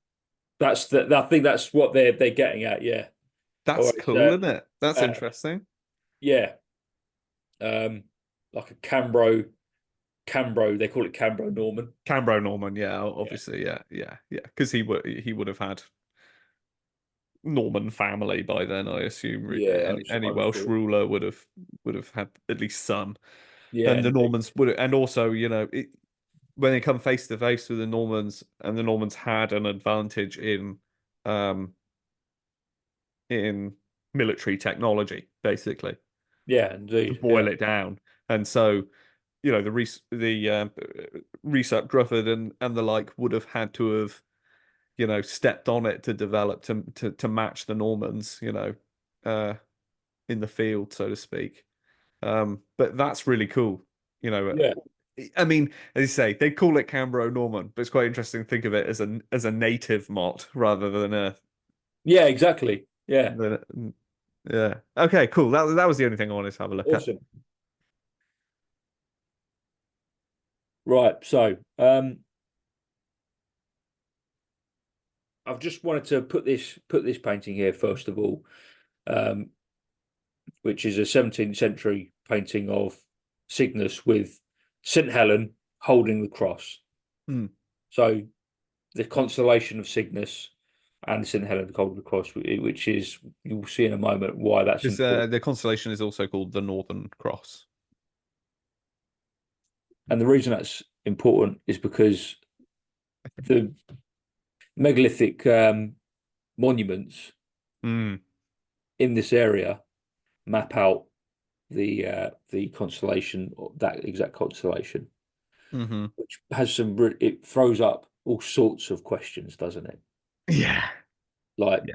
I think that's what they're getting at. Yeah. That's Or it's cool, isn't it? That's uh, interesting. yeah, like a Cambro. They call it Cambro Norman. Cambro Norman, yeah, Yeah. obviously, yeah, yeah, yeah, because he would have had Norman family by then, I assume. Yeah, Any I would have Welsh thought. ruler would have had at least some, Yeah, and the and Normans would, and also, when they come face to face with the Normans, and the Normans had an advantage um, in military technology, basically, yeah, to indeed. boil Yeah, it down, and so the Research Grufford and the like would have had to have stepped on it to develop to match the Normans, uh, in the field, so to speak. But that's really cool. You know, yeah, I mean, as you say, they call it Cambro Norman, but it's quite interesting to think of it as a native motte rather than a yeah. Exactly. Yeah, than yeah. Okay, cool. That was the only thing I wanted to have a look at. awesome. Right. So, I've just wanted to put this painting here first of all, um, which is a 17th century painting of Cygnus with St Helen holding the cross. Hmm. So the constellation of Cygnus and St Helen holding the cross, which is you'll see in a moment why that's Because important. the constellation is also called the Northern Cross. And the reason that's important is because the megalithic monuments Hmm. in this area map out the constellation, that exact constellation, Hmm. which has it throws up all sorts of questions, doesn't it? Yeah. Like Yeah.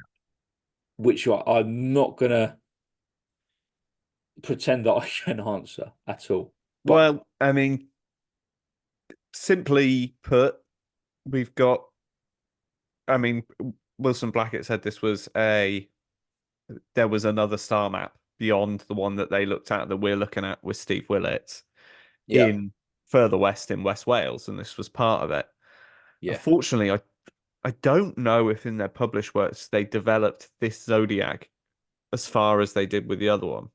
which I'm not gonna pretend that I can answer at all. But Well, I mean, simply put, we've got. I mean, Wilson Blackett said there was another star map beyond the one that they looked at that we're looking at with Steve Willett yeah, in further west in West Wales, and this was part of it. yeah, Unfortunately, I don't know if in their published works they developed this zodiac as far as they did with the other one.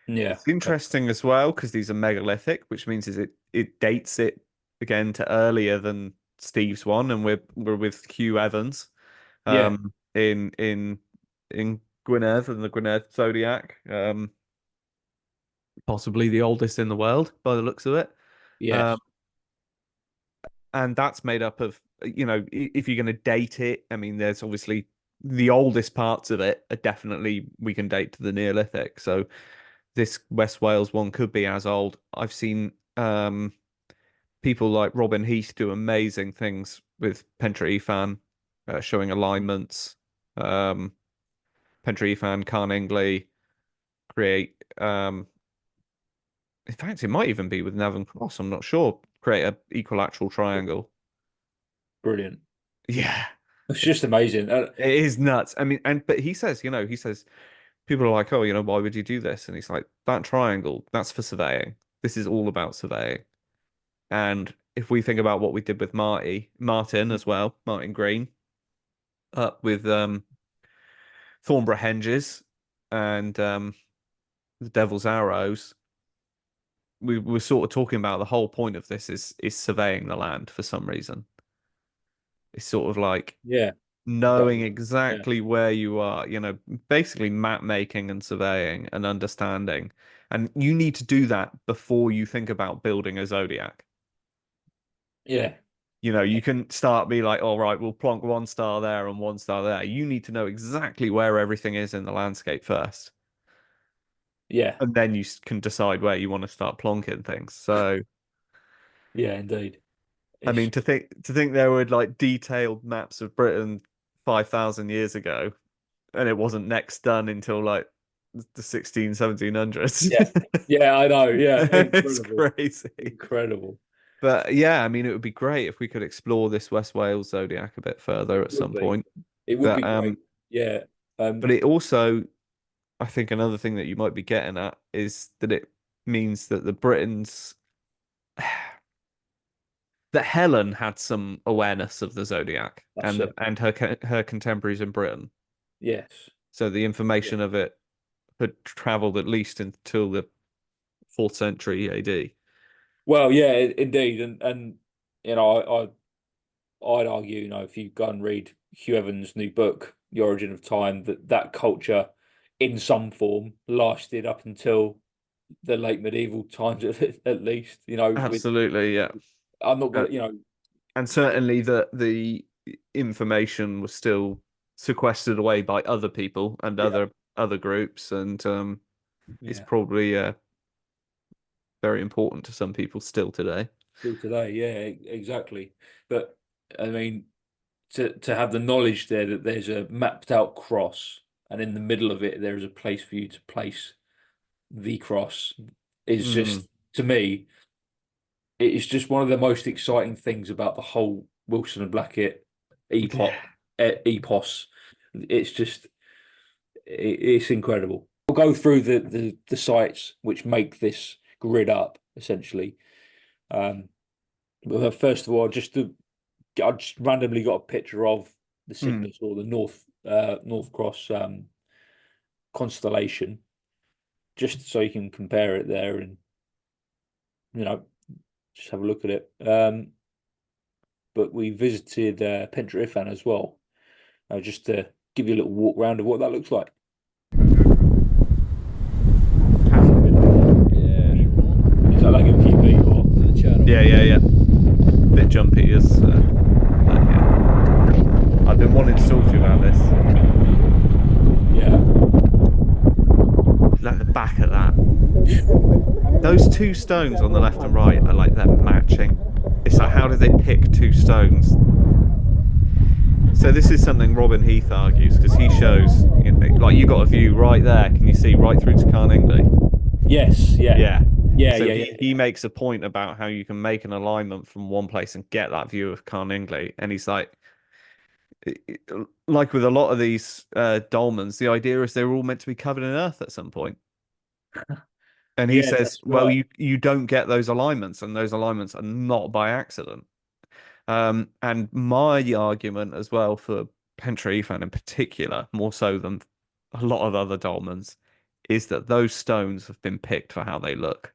yeah, It's interesting as well because these are megalithic, which means is it dates it again to earlier than Steve's one, and we're with Hugh Evans yeah, in Gwynedd and the Gwynedd Zodiac, possibly the oldest in the world by the looks of it. Um, yes, and that's made up of, if you're going to date it, I mean, there's obviously the oldest parts of it are definitely we can date to the Neolithic. So this West Wales one could be as old. I've seen people like Robin Heath do amazing things with Pentre showing alignments. Um, Pentre Carningli create. In fact, it might even be with Nevern Cross. I'm not sure. Create a equilateral triangle. brilliant. Yeah, It's just amazing. it is nuts. I mean, but he says people are like, oh, why would you do this? And he's like, that triangle, that's for surveying. This is all about surveying. And if we think about what we did with Martin as well, Martin Green, up with Thornborough Henges and the Devil's Arrows, we were sort of talking about the whole point of this is surveying the land for some reason. It's sort of like Yeah, knowing exactly. Yeah, exactly where you are, basically map making and surveying and understanding. And you need to do that before you think about building a zodiac. yeah, You can start be like, all right, we'll plonk one star there and one star there. You need to know exactly where everything is in the landscape first, yeah, and then you can decide where you want to start plonking things. So, yeah, indeed. I mean, It's to think there were like detailed maps of Britain 5,000 years ago, and it wasn't next done until like the 1700s. Yeah, yeah, I know. Yeah, It's incredible, crazy. incredible. But yeah, I mean, it would be great if we could explore this West Wales zodiac a bit further at Would some be. point. It would be But great. Yeah. but it also, I think another thing that you might be getting at is that it means that the Britons, that Helen had some awareness of the zodiac That's and it. her contemporaries in Britain. Yes. So the Yeah. information of it had traveled at least until the fourth century AD. Well, yeah, indeed, and you know, I'd argue, if you go and read Hugh Evans' new book, The Origin of Time, that culture, in some form, lasted up until the late medieval times, at least. With Absolutely, yeah. I'm not Uh, gonna, and certainly the information was still sequestered away by other people and yeah, other groups, and it's yeah, probably very important to some people still today. still today, yeah, exactly. But I mean, to have the knowledge there that there's a mapped out cross, and in the middle of it there is a place for you to place the cross, is Mm, just, to me, it is just one of the most exciting things about the whole Wilson and Blackett yeah. epos. It's just, it's incredible. We'll go through the sites which make this grid up essentially. Um, but first of all, I just randomly got a picture of the Mm. Cygnus, or the North Cross constellation, just so you can compare it there, and you know just have a look at it. But we visited Pentrefan as well, just to give you a little walk around of what that looks like. Yeah. Is that like a few feet or? To the channel. Yeah. Bit jumpy as yeah. I've been wanting to talk to you about this. Yeah. Like the back of that. Those two stones on the left and right are like they're matching. It's like, how did they pick two stones? So this is something Robin Heath argues because he shows, like you got a view right there. Can you see right through to Carningley? Yes. Yeah. Yeah. Yeah. So Yeah. he makes a point about how you can make an alignment from one place and get that view of Carningley, and he's like, like with a lot of these dolmens, the idea is they're all meant to be covered in earth at some point. And he Yeah. says, That's well, right. you don't get those alignments, and those alignments are not by accident. And my argument as well for Pentrefan in particular, more so than a lot of other dolmens, is that those stones have been picked for how they look.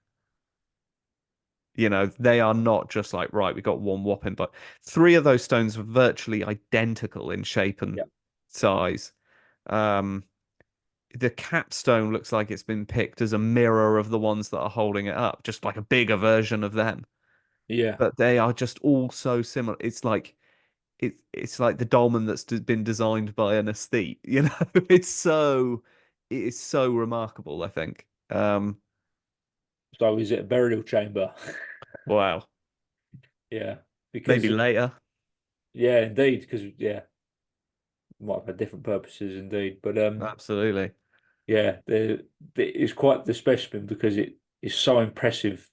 They are not just like, right, we got one whopping, but three of those stones are virtually identical in shape and Yeah. size. Um, the capstone looks like it's been picked as a mirror of the ones that are holding it up, just like a bigger version of them. Yeah. But they are just all so similar. It's like the dolmen that's been designed by an aesthete. It is so remarkable, I think. So is it a burial chamber? Wow. Yeah. Maybe Because later. yeah, indeed. Because yeah, might have had different purposes, indeed. But Absolutely. yeah, it's quite the specimen because it is so impressive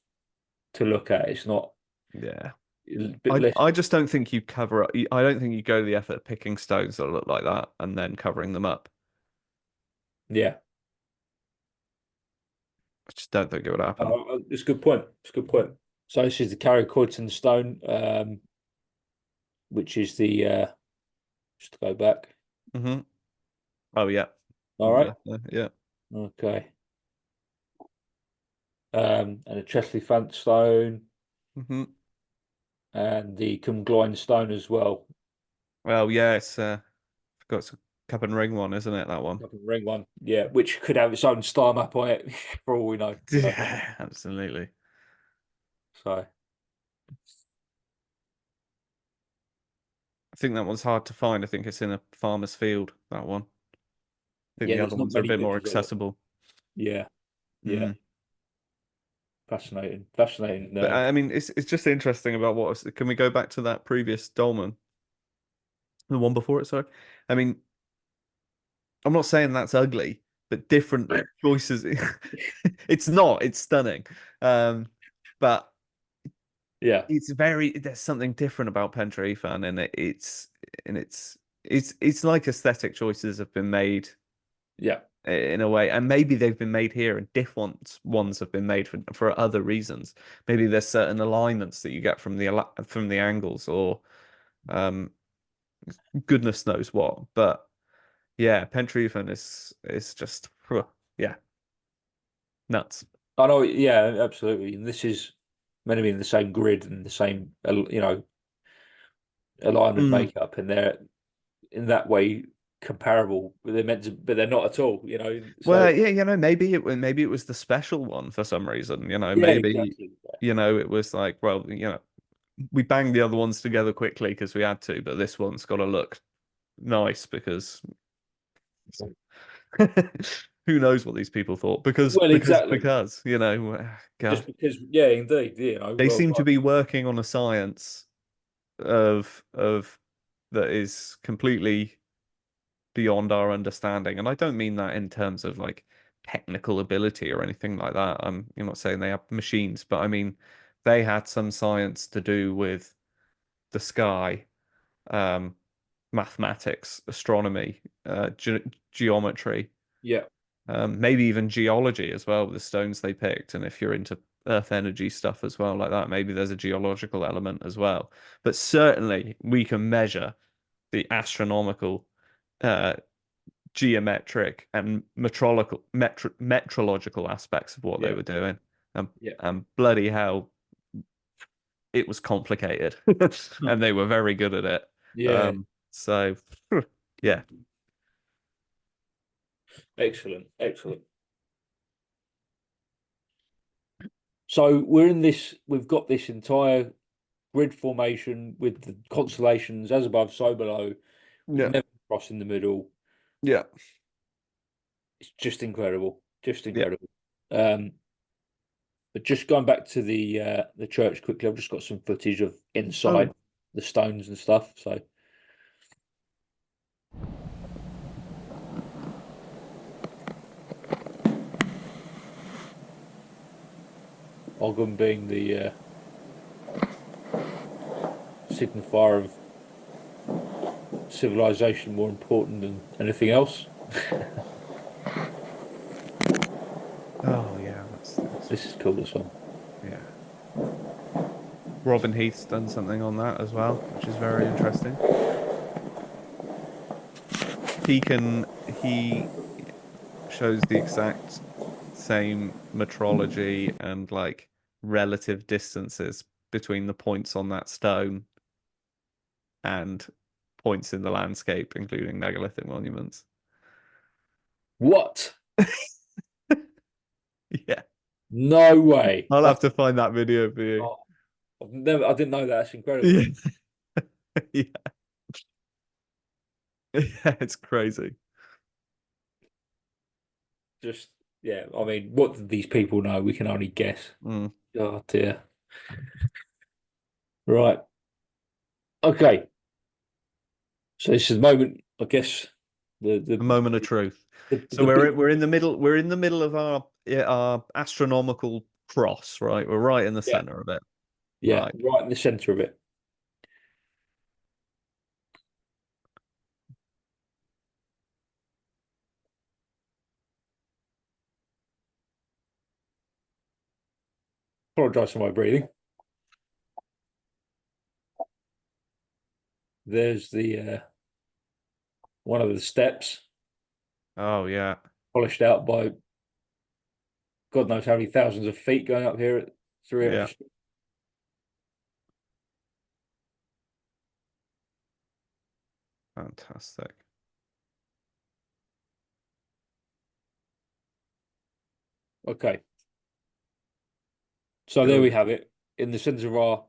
to look at. It's not Yeah. a bit I less. I just don't think you cover up. I don't think you go to the effort of picking stones that look like that and then covering them up. Yeah. I just don't think it would happen. It's a good point. It's a good point. So this is the Carrier Coyton stone, which is the just to go back. Hmm. Oh yeah. All right. Yeah. Okay. And a Chesley Fant stone Hmm. and the Cumgloin stone as well. Well, yeah, it's a cup and ring one, isn't it? That one. Like a ring one. Yeah, which could have its own star map on it for all we know. Yeah, absolutely. So I think that one's hard to find. I think it's in a farmer's field, that one. I think yeah, the other there's not ones are a many bit more pictures of it. accessible. Yeah, yeah. Mm. Fascinating. Fascinating. But I mean, it's just interesting about can we go back to that previous Dolmen, the one before it? Sorry. I mean, I'm not saying that's ugly, but different choices. It's not. It's stunning. But Yeah, there's something different about Pentrefan, and and it's like aesthetic choices have been made yeah. in a way, and maybe they've been made here, and different ones have been made for other reasons. Maybe there's certain alignments that you get from the angles, or um, goodness knows what. But yeah, Pentrefan is just yeah, nuts. I know. Yeah, absolutely. And this is meant to be in the same grid and the same, alignment Mm. makeup, and they're in that way comparable. They're meant to, but they're not at all. So Well, yeah, maybe it was the special one for some reason. yeah, Maybe exactly. it was like, well, we banged the other ones together quickly because we had to, but this one's got to look nice because who knows what these people thought? Well, exactly. Because Just God, because, yeah, indeed, they seem to worldwide. be working on a science of that is completely beyond our understanding. And I don't mean that in terms of like technical ability or anything like that. You're not saying they have machines, but I mean they had some science to do with the sky, um, mathematics, astronomy, geometry, Yeah, maybe even geology as well with the stones they picked. And if you're into earth energy stuff as well, like that, maybe there's a geological element as well. But certainly we can measure the astronomical, uh, geometric and metrological aspects of what they yeah, were doing. yeah, And bloody hell, it was complicated, and they were very good at it. yeah. So yeah, Excellent, excellent. So we're in this. We've got this entire grid formation with the constellations as above, so below, with yeah, Nevern Cross in the middle. yeah, It's just incredible, just yeah. incredible. Um, but just going back to the church quickly, I've just got some footage of Oh, inside the stones and stuff. So Ogden being the signifier of civilization more important than anything else. oh yeah, that's This is cool, this one. yeah. Robin Heath's done something on that as well, which is very interesting. He shows the exact same metrology and like relative distances between the points on that stone and points in the landscape, including megalithic monuments. What? Yeah, No way. I'll have That's to find that video for you. oh, I didn't know that. That's incredible. Yeah, yeah, yeah, it's crazy. Just yeah. I mean, what do these people know? We can only guess. Mm. Oh dear. Right. Okay. So this is the moment, I guess. The A the moment of truth. So the big we're in the middle. We're in the middle of our astronomical cross, right? We're right in the yeah, center of it, yeah, right? right in the center of it. Apologise for my breathing. There's the one of the steps Oh yeah, polished out by God knows how many thousands of feet going up here through yeah, it. fantastic. Okay, so there we Good. have it in the centre of our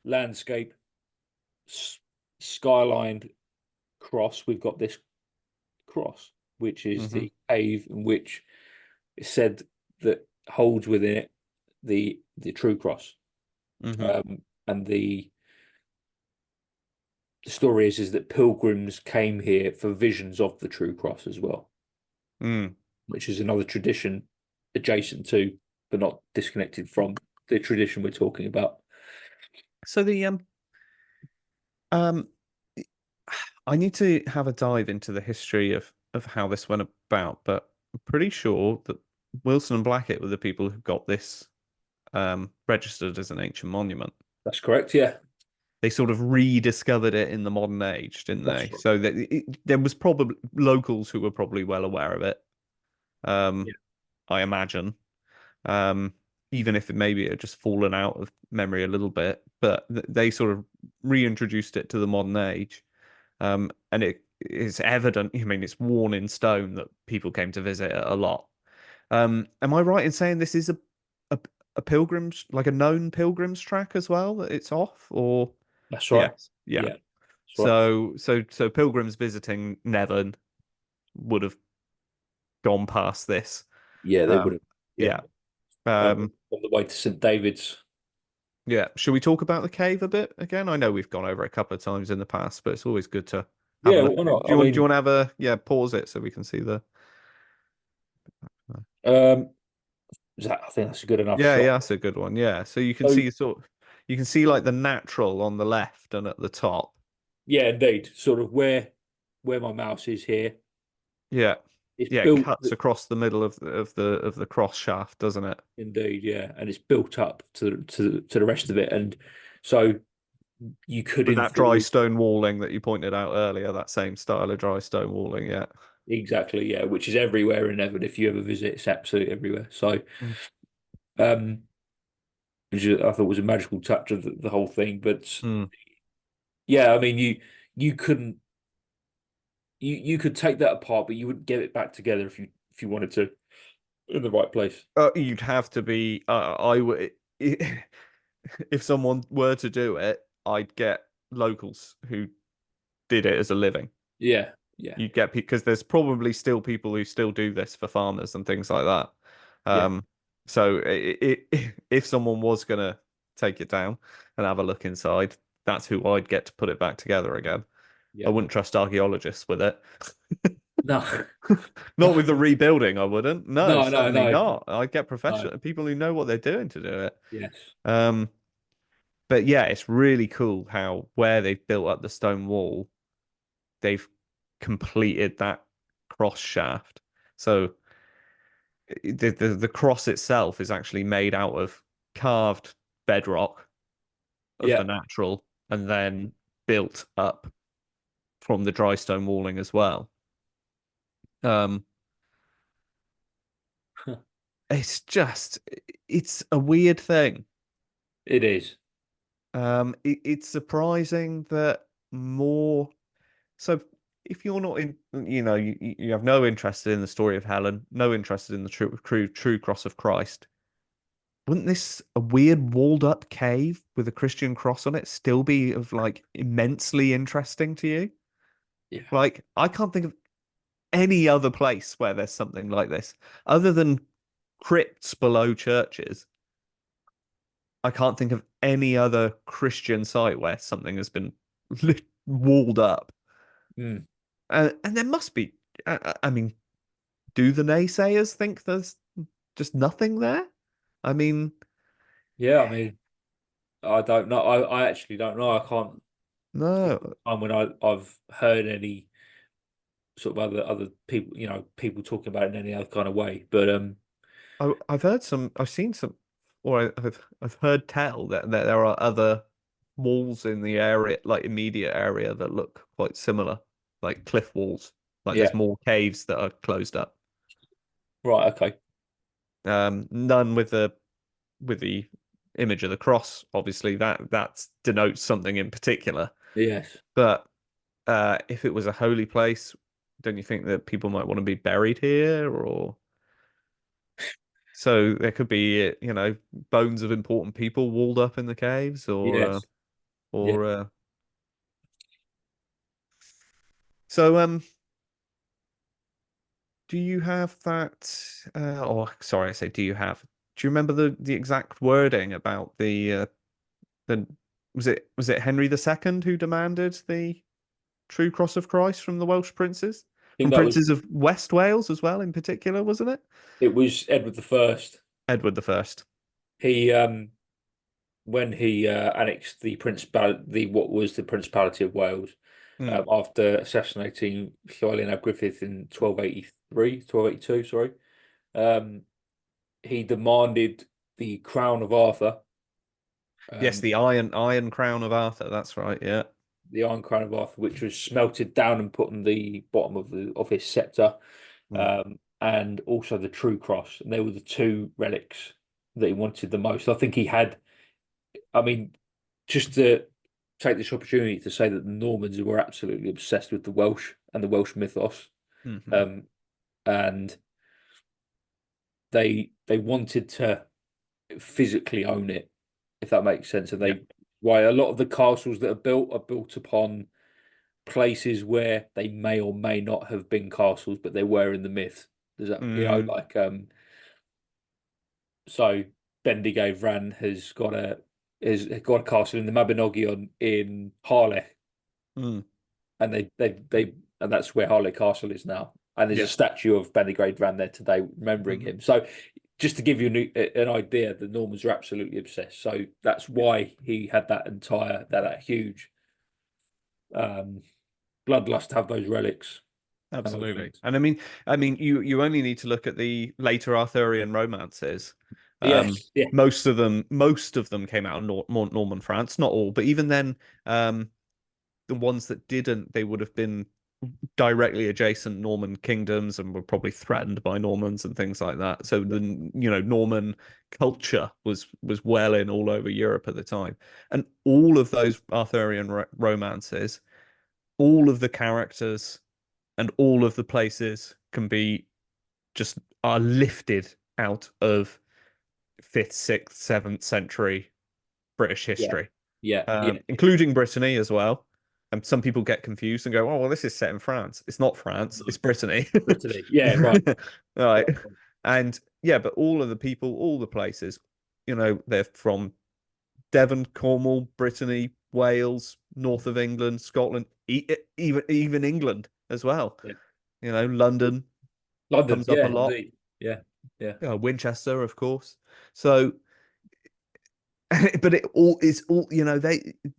landscape, skylined cross. We've got this cross, which is Mm-hmm. the cave in which it's said that holds within it the true cross. Mm-hmm. And the story is that pilgrims came here for visions of the true cross as well, Mm. which is another tradition adjacent to, but not disconnected from the tradition we're talking about. So the um, I need to have a dive into the history of how this went about, but I'm pretty sure that Wilson and Blackett were the people who got this registered as an ancient monument. That's correct. Yeah, They sort of rediscovered it in the modern age, didn't that's they? right. So that there was probably locals who were probably well aware of it. Yeah, Um, I imagine. Um, even if it maybe it had just fallen out of memory a little bit, but they sort of reintroduced it to the modern age. And it is evident, I mean, it's worn in stone that people came to visit it a lot. Am I right in saying this is a, a pilgrim's, like a known pilgrim's track as well, that it's off? Or that's right. yes, yeah. Yeah, that's right. So pilgrims visiting Nevern would have gone past this. Yeah, they would Um, have. Yeah, yeah. Um, on the way to St David's. yeah. Should we talk about the cave a bit again? I know we've gone over it a couple of times in the past, but it's always good to have a Yeah, look. why Do not? I do you mean, want to have a yeah, pause it so we can see the um, I think that's a good enough yeah, shot. yeah, that's a good one. Yeah. So you can So see sort of you can see like the natural on the left and at the top. yeah, indeed, sort of where my mouse is here. Yeah. It's Yeah, it built, cuts across the middle of the cross shaft, doesn't it? indeed, yeah, and it's built up to the rest of it, and so you could, With in that dry theory, stone walling that you pointed out earlier, that same style of dry stone walling, yeah. exactly, yeah, which is everywhere in Everett. If you ever visit, it's absolutely everywhere. So, Mm. um, which I thought was a magical touch of the whole thing. But Mm. yeah, I mean, you couldn't you could take that apart, but you wouldn't get it back together if you wanted to in the right place. You'd have to be. I would if someone were to do it, I'd get locals who did it as a living. Yeah, yeah, You'd get because there's probably still people who still do this for farmers and things like that. yeah, So if someone was gonna take it down and have a look inside, that's who I'd get to put it back together again. I yeah. wouldn't trust archaeologists with it. No, Not with the rebuilding, I wouldn't. No, no, no, certainly no, not. I'd get no. professional people who know what they're doing to do it. Yes, Um, but yeah, it's really cool how where they've built up the stone wall, they've completed that cross shaft. So the cross itself is actually made out of carved bedrock of yeah. the natural and then built up from the dry stone walling as well. Um, it's just it's a weird thing. It is. It's surprising that more. So, if you're not in, you have no interest in the story of Helen, no interest in the true cross of Christ. Wouldn't this a weird walled up cave with a Christian cross on it still be of like immensely interesting to you? Yeah. Like, I can't think of any other place where there's something like this other than crypts below churches. I can't think of any other Christian site where something has been walled up. Mm. And there must be. I mean, do the naysayers think there's just nothing there? I mean, Yeah, I mean, I don't know. I actually don't know. I can't think of no. a time when I've heard any sort of other people, people talking about it in any other kind of way. But I've heard some. I've seen some. I've heard tell that there are other walls in the area, like immediate area, that look quite similar, like cliff walls. Like there's Yeah. more caves that are closed up. Right. Okay. None with the image of the cross. Obviously, that denotes something in particular. Yes. But if it was a holy place, don't you think that people might want to be buried here, or so there could be, bones of important people walled up in the caves, Yes. Yeah. or so do you have that? Sorry, I say, do you have? Do you remember the exact wording about the was it Henry II who demanded the true cross of Christ from the Welsh princes, I think from that was princes of West Wales as well, in particular, wasn't it? it was Edward the First. Edward the First. He when he annexed the principality, what was the Principality of Wales, Mm. after assassinating Llewellyn ap Griffith in 1282, sorry. Um, he demanded the crown of Arthur, Yes, um, the Iron Crown of Arthur. That's right. Yeah. the Iron Crown of Arthur, which was smelted down and put on the bottom of his scepter, Mm. and also the True Cross. And they were the two relics that he wanted the most. I think he had. I mean, just to take this opportunity to say that the Normans were absolutely obsessed with the Welsh and the Welsh mythos, Hmm. um, and they wanted to physically own it, if that makes sense. And Yeah. why a lot of the castles that are built upon places where they may or may not have been castles, but they were in the myth. Does that, Mm. like so Bendigeidfran has got a castle in the Mabinogion in Harlech, Mm. and and that's where Harlech Castle is now. And there's a Yeah. statue of Bendigeidfran there today, remembering Hmm. him. So just to give you an idea, the Normans are absolutely obsessed. So that's Yeah. why he had that huge um, bloodlust to have those relics and those Absolutely. things. And I mean, you only need to look at the later Arthurian romances. Yes, yeah, Most of them came out of Norman France, not all, but even then, the ones that didn't, they would have been directly adjacent Norman kingdoms and were probably threatened by Normans and things like that. So the Norman culture was well in all over Europe at the time, and all of those Arthurian romances, all of the characters and all of the places can be just are lifted out of fifth, sixth, seventh century British yeah, history, yeah, yeah. including Brittany as well. And some people get confused and go, "Oh, well, this is set in France. It's not France. It's Brittany." Brittany. Yeah, right. Right. Right. And yeah, but all of the people, all the places, they're from Devon, Cornwall, Brittany, Wales, north of England, Scotland, even England as well. Yeah. London London. comes up a Yeah, lot. indeed. Yeah, yeah, Winchester, of course. So, but it all is all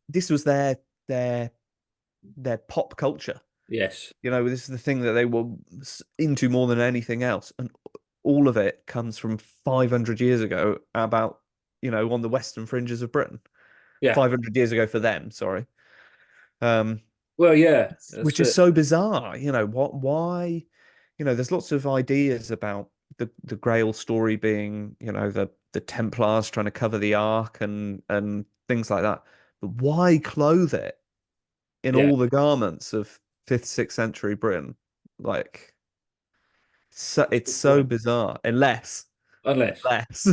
this was their their pop culture. yes, This is the thing that they were into more than anything else, and all of it comes from 500 years ago, about on the western fringes of Britain. yeah. 500 years ago for them, sorry. Um, Well, yeah, that's which is it. so bizarre. Why? There's lots of ideas about the Grail story being, the Templars trying to cover the Ark and things like that. But why clothe it in Yeah, all the garments of fifth, sixth century Britain? Like, it's good so point. bizarre. Unless it's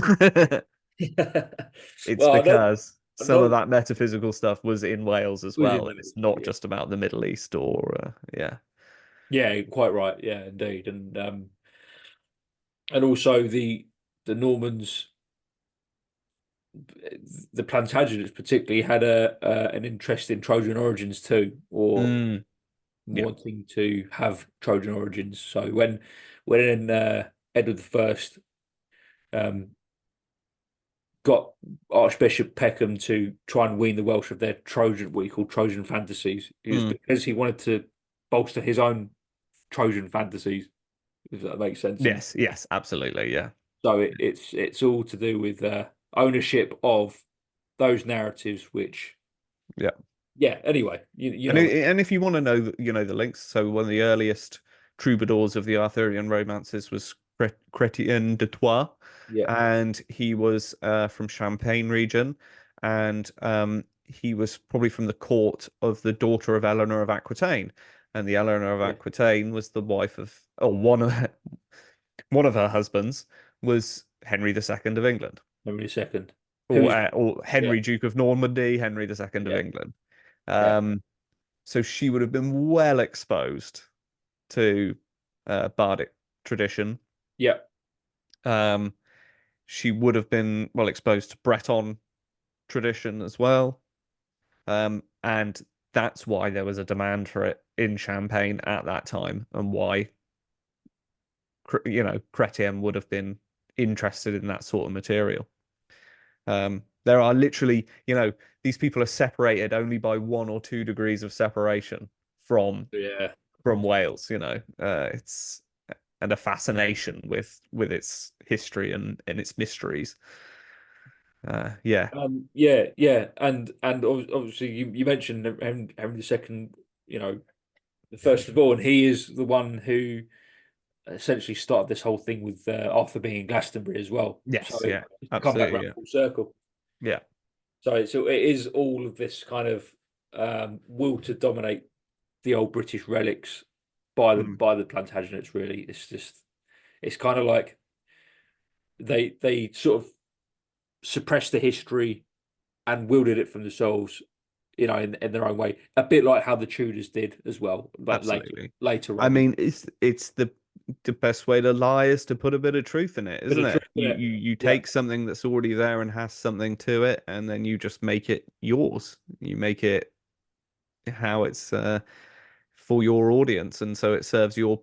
Well, because I some of don't. that metaphysical stuff was in Wales as Was well, in and it's not yeah, just about the Middle East or yeah. yeah, quite right. Yeah, indeed, and also the Normans, the Plantagenets particularly had an interest in Trojan origins too, or Mm, yeah. wanting to have Trojan origins. So when Edward the First um, got Archbishop Peckham to try and wean the Welsh of their Trojan, what he called Trojan fantasies, it was Mm. because he wanted to bolster his own Trojan fantasies, if that makes sense. And Yes, yes, absolutely, yeah. so it's all to do with ownership of those narratives, which, Yeah. yeah, anyway, you And know, and if you want to know, the links. So one of the earliest troubadours of the Arthurian romances was Chrétien de Troyes, yeah, and he was from Champagne region, and he was probably from the court of the daughter of Eleanor of Aquitaine, and the Eleanor of yeah, Aquitaine was the wife of, or one of her husbands was Henry II of England, give me a second. Who's, or yeah, Henry Duke of Normandy, Henry II of yeah, England. yeah, Um, so she would have been well exposed to bardic tradition. yeah. Um, she would have been well exposed to Breton tradition as well. And that's why there was a demand for it in Champagne at that time, and why Chrétien would have been interested in that sort of material. There are literally, these people are separated only by 1 or 2 degrees of separation from Yeah. from Wales. It's and a fascination with its history and its mysteries. Yeah, Yeah, yeah, and obviously you mentioned Henry the Second, first of all, and he is the one who essentially started this whole thing with Arthur being in Glastonbury as well. So yes, yeah, it's come back absolutely, round yeah, full circle. yeah. So it is all of this kind of will to dominate the old British relics by the Mm, by the Plantagenets. Really, it's kind of like they sort of suppressed the history and wielded it from themselves, in their own way. A bit like how the Tudors did as well, but later absolutely. later I on. mean, it's the best way to lie is to put a bit of truth in it, Bit isn't of truth it? in You it. you you Yeah, take something that's already there and has something to it, and then you just make it yours. You make it how it's for your audience, and so it serves your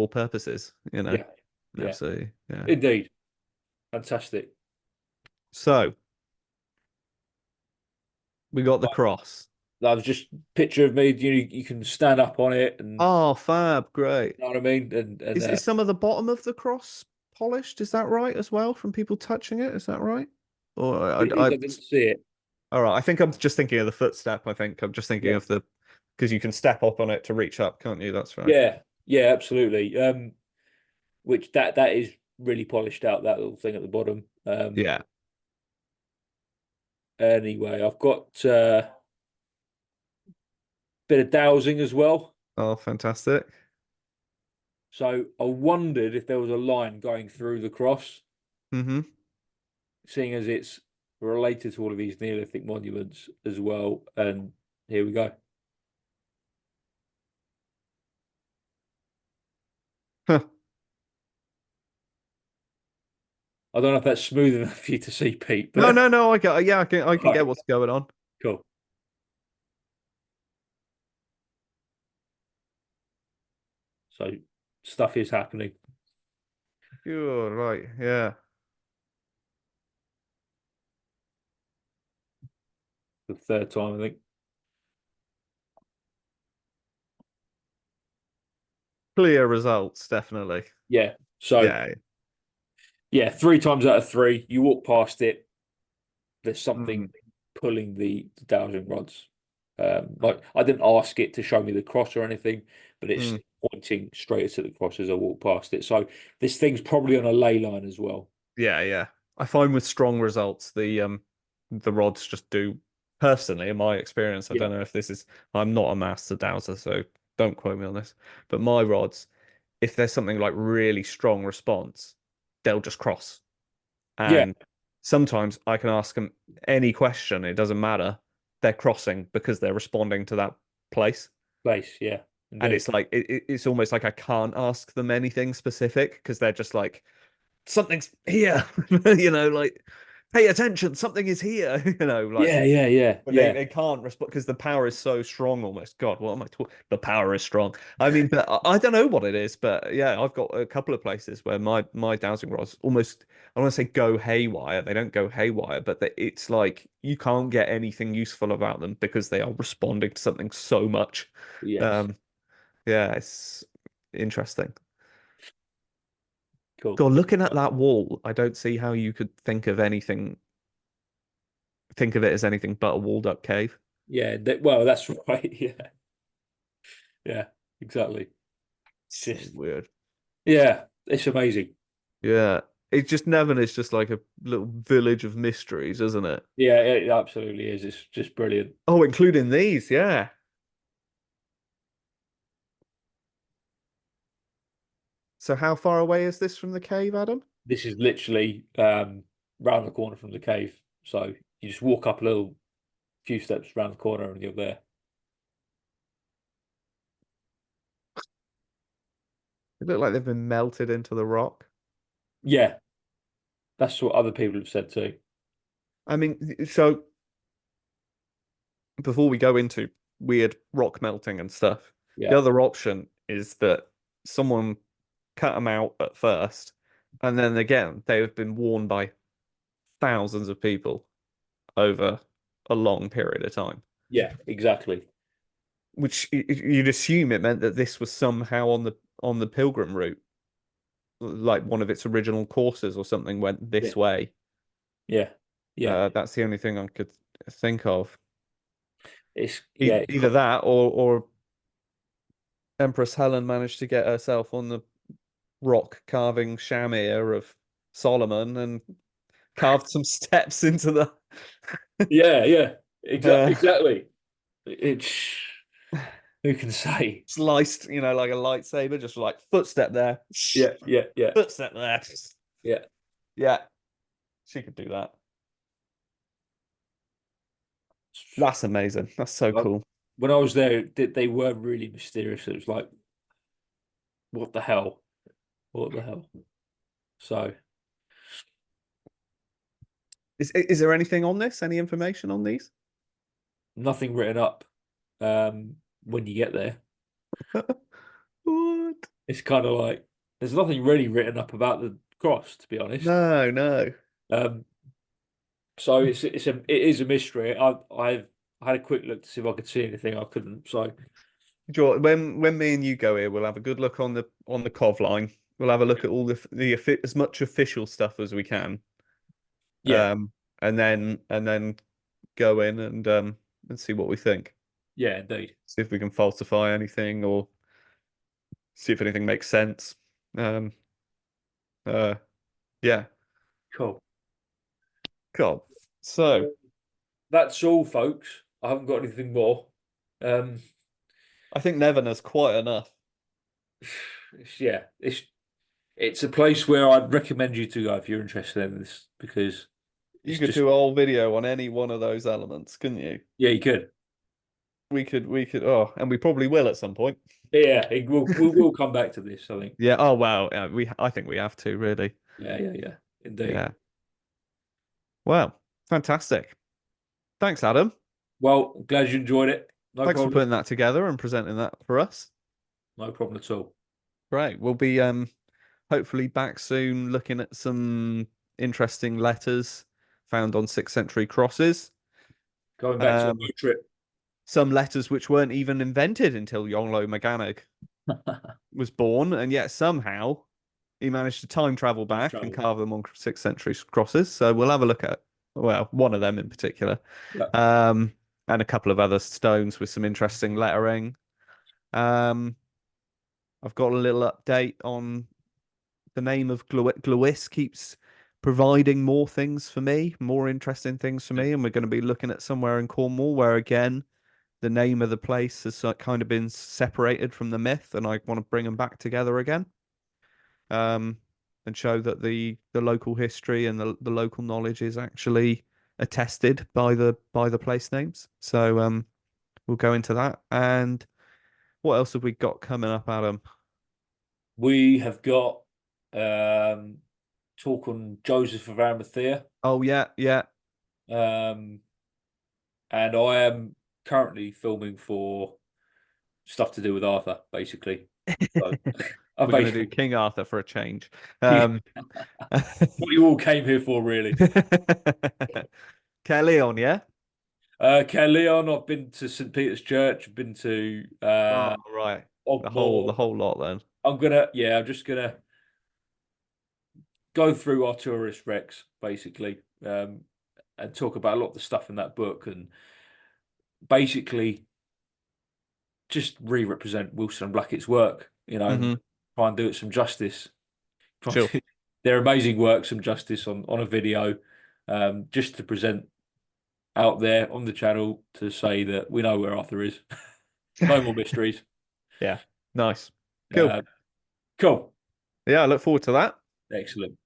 purposes. yeah, yeah. Absolutely, yeah. Indeed. Fantastic. So we got the cross. That was just a picture of me. You can stand up on it, and Oh, fab, great. you know what I mean. And Is some of the bottom of the cross polished? Is that right as well from people touching it? Is that right? Or I didn't see it. all right. I think I'm just thinking of the footstep. I think I'm just thinking Yeah, of the because you can step up on it to reach up, can't you? That's right. yeah, yeah, absolutely. Which that is really polished out. That little thing at the bottom. Yeah. Anyway, I've got bit of dowsing as well. Oh, fantastic. So I wondered if there was a line going through the cross, Mm-hmm. seeing as it's related to all of these Neolithic monuments as well. And here we go. Huh. I don't know if that's smooth enough for you to see, Pete, No, but no, no. I get. Yeah, I can right, get what's going on. cool. So stuff is happening. You're right. Yeah. The third time, I think. Clear results, definitely. Yeah. So Yeah. yeah, 3 times out of three, you walk past it, there's something Mm. pulling the dowsing rods. Like I didn't ask it to show me the cross or anything, but it's Mm. pointing straight to the cross as I walk past it. So this thing's probably on a ley line as well. Yeah, yeah. I find with strong results, the rods just do personally, in my experience. I Yeah, don't know if this is I'm not a master dowser, so don't quote me on this. But my rods, if there's something like really strong response, they'll just cross. yeah, And sometimes I can ask them any question, it doesn't matter. They're crossing because they're responding to that place. place, yeah, And indeed. it's like it's almost like I can't ask them anything specific because they're just like something's here, like pay attention, something is here, like Yeah, yeah, yeah, but they, yeah, they can't respond because the power is so strong almost. God, what am I talking? The power is strong. I mean, but I don't know what it is, but yeah, I've got a couple of places where my dowsing rods almost, I want to say go haywire. They don't go haywire, but it's like you can't get anything useful about them because they are responding to something so much. yes, Um, yeah, it's interesting. cool. God, looking at that wall, I don't see how you could think of anything. think of it as anything but a walled up cave. Yeah, well, that's right. Yeah, yeah, exactly. So Just weird. yeah, it's amazing. Yeah. It's just Nevern is just like a little village of mysteries, isn't it? Yeah, it absolutely is. It's just brilliant. Oh, including these, yeah. So how far away is this from the cave, Adam? This is literally round the corner from the cave. So you just walk up a little few steps around the corner and you're there. They look like they've been melted into the rock. Yeah, that's what other people have said too. I mean, so before we go into weird rock melting and stuff, the Yeah, other option is that someone cut them out at first, and then again, they have been worn by thousands of people over a long period of time, yeah, exactly. which you'd assume it meant that this was somehow on the pilgrim route, like one of its original courses or something went Yeah, this way. yeah, yeah. That's the only thing I could think of. It's yeah, it's Either got that or Empress Helen managed to get herself on the rock carving shamir of Solomon and carved some steps into the yeah, yeah, uh, exactly. It's who can say? sliced, like a lightsaber, just like footstep there, Yeah, yeah, yeah, footstep there. yeah. Yeah, she could do that. That's amazing. That's so Like, cool. when I was there, they were really mysterious. It was like, what the hell? What the hell? So Is there anything on this? Any information on these? nothing written up when you get there. What? It's kind of like there's nothing really written up about the cross, to be honest. No, no. Um, so it is a mystery. I've had a quick look to see if I could see anything. I couldn't. So When me and you go here, we'll have a good look on the Cov line. We'll have a look at all as much official stuff as we can. yeah, Um, and then go in and see what we think. yeah, indeed. See if we can falsify anything or see if anything makes sense. Um, uh, yeah, Cool. cool. So That's all, folks. I haven't got anything more. Um, I think Nevern has quite enough. yeah, it's a place where I'd recommend you to go if you're interested in this because You it's could just do a whole video on any one of those elements, couldn't you? yeah, you could. We could. Oh, and we probably will at some point. Yeah, we'll come back to this, I think. Yeah. Oh wow. Yeah, I think we have to really. Yeah, yeah, yeah. Indeed. Yeah. Well, fantastic. Thanks, Adam. Well, glad you enjoyed it. No Thanks for problem. putting that together and presenting that for us. No problem at all. Great. We'll be hopefully back soon looking at some interesting letters found on 6th century crosses. Going back to the Um, road trip. some letters which weren't even invented until Yonglo Maganog was born, and yet somehow he managed to time travel back and Travel. carve them on 6th century crosses. So we'll have a look at, well, one of them in particular, Yeah. um, and a couple of other stones with some interesting lettering. Um, I've got a little update on the name of Glewis keeps providing more things for me, more interesting things for me, and we're going to be looking at somewhere in Cornwall where again the name of the place has kind of been separated from the myth, and I want to bring them back together again, um, and show that the local history and the local knowledge is actually attested by the place names. So we'll go into that. And what else have we got coming up, Adam? We have got um talk on Joseph of Arimathea. Oh yeah, yeah. Um and I am currently filming for stuff to do with Arthur, basically. So I We're gonna do basically King Arthur for a change. yeah, Um, what you all came here for, really. Leon, yeah. Leon, I've been to St. Peter's Church, I've been to Oh, right. The Ogmore. whole lot then. I'm just gonna go through our tourist recs, basically. and talk about a lot of the stuff in that book, and basically just re-represent Wilson and Blackett's work, and Hmm. try and do it some justice. Try and Sure. do their amazing work some justice on a video, just to present out there on the channel to say that we know where Arthur is. No more mysteries. Yeah. Nice. Cool. Uh, cool. Yeah, I look forward to that. Excellent.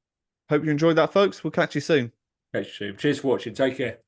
Hope you enjoyed that, folks. We'll catch you soon. Cheers for watching. Take care.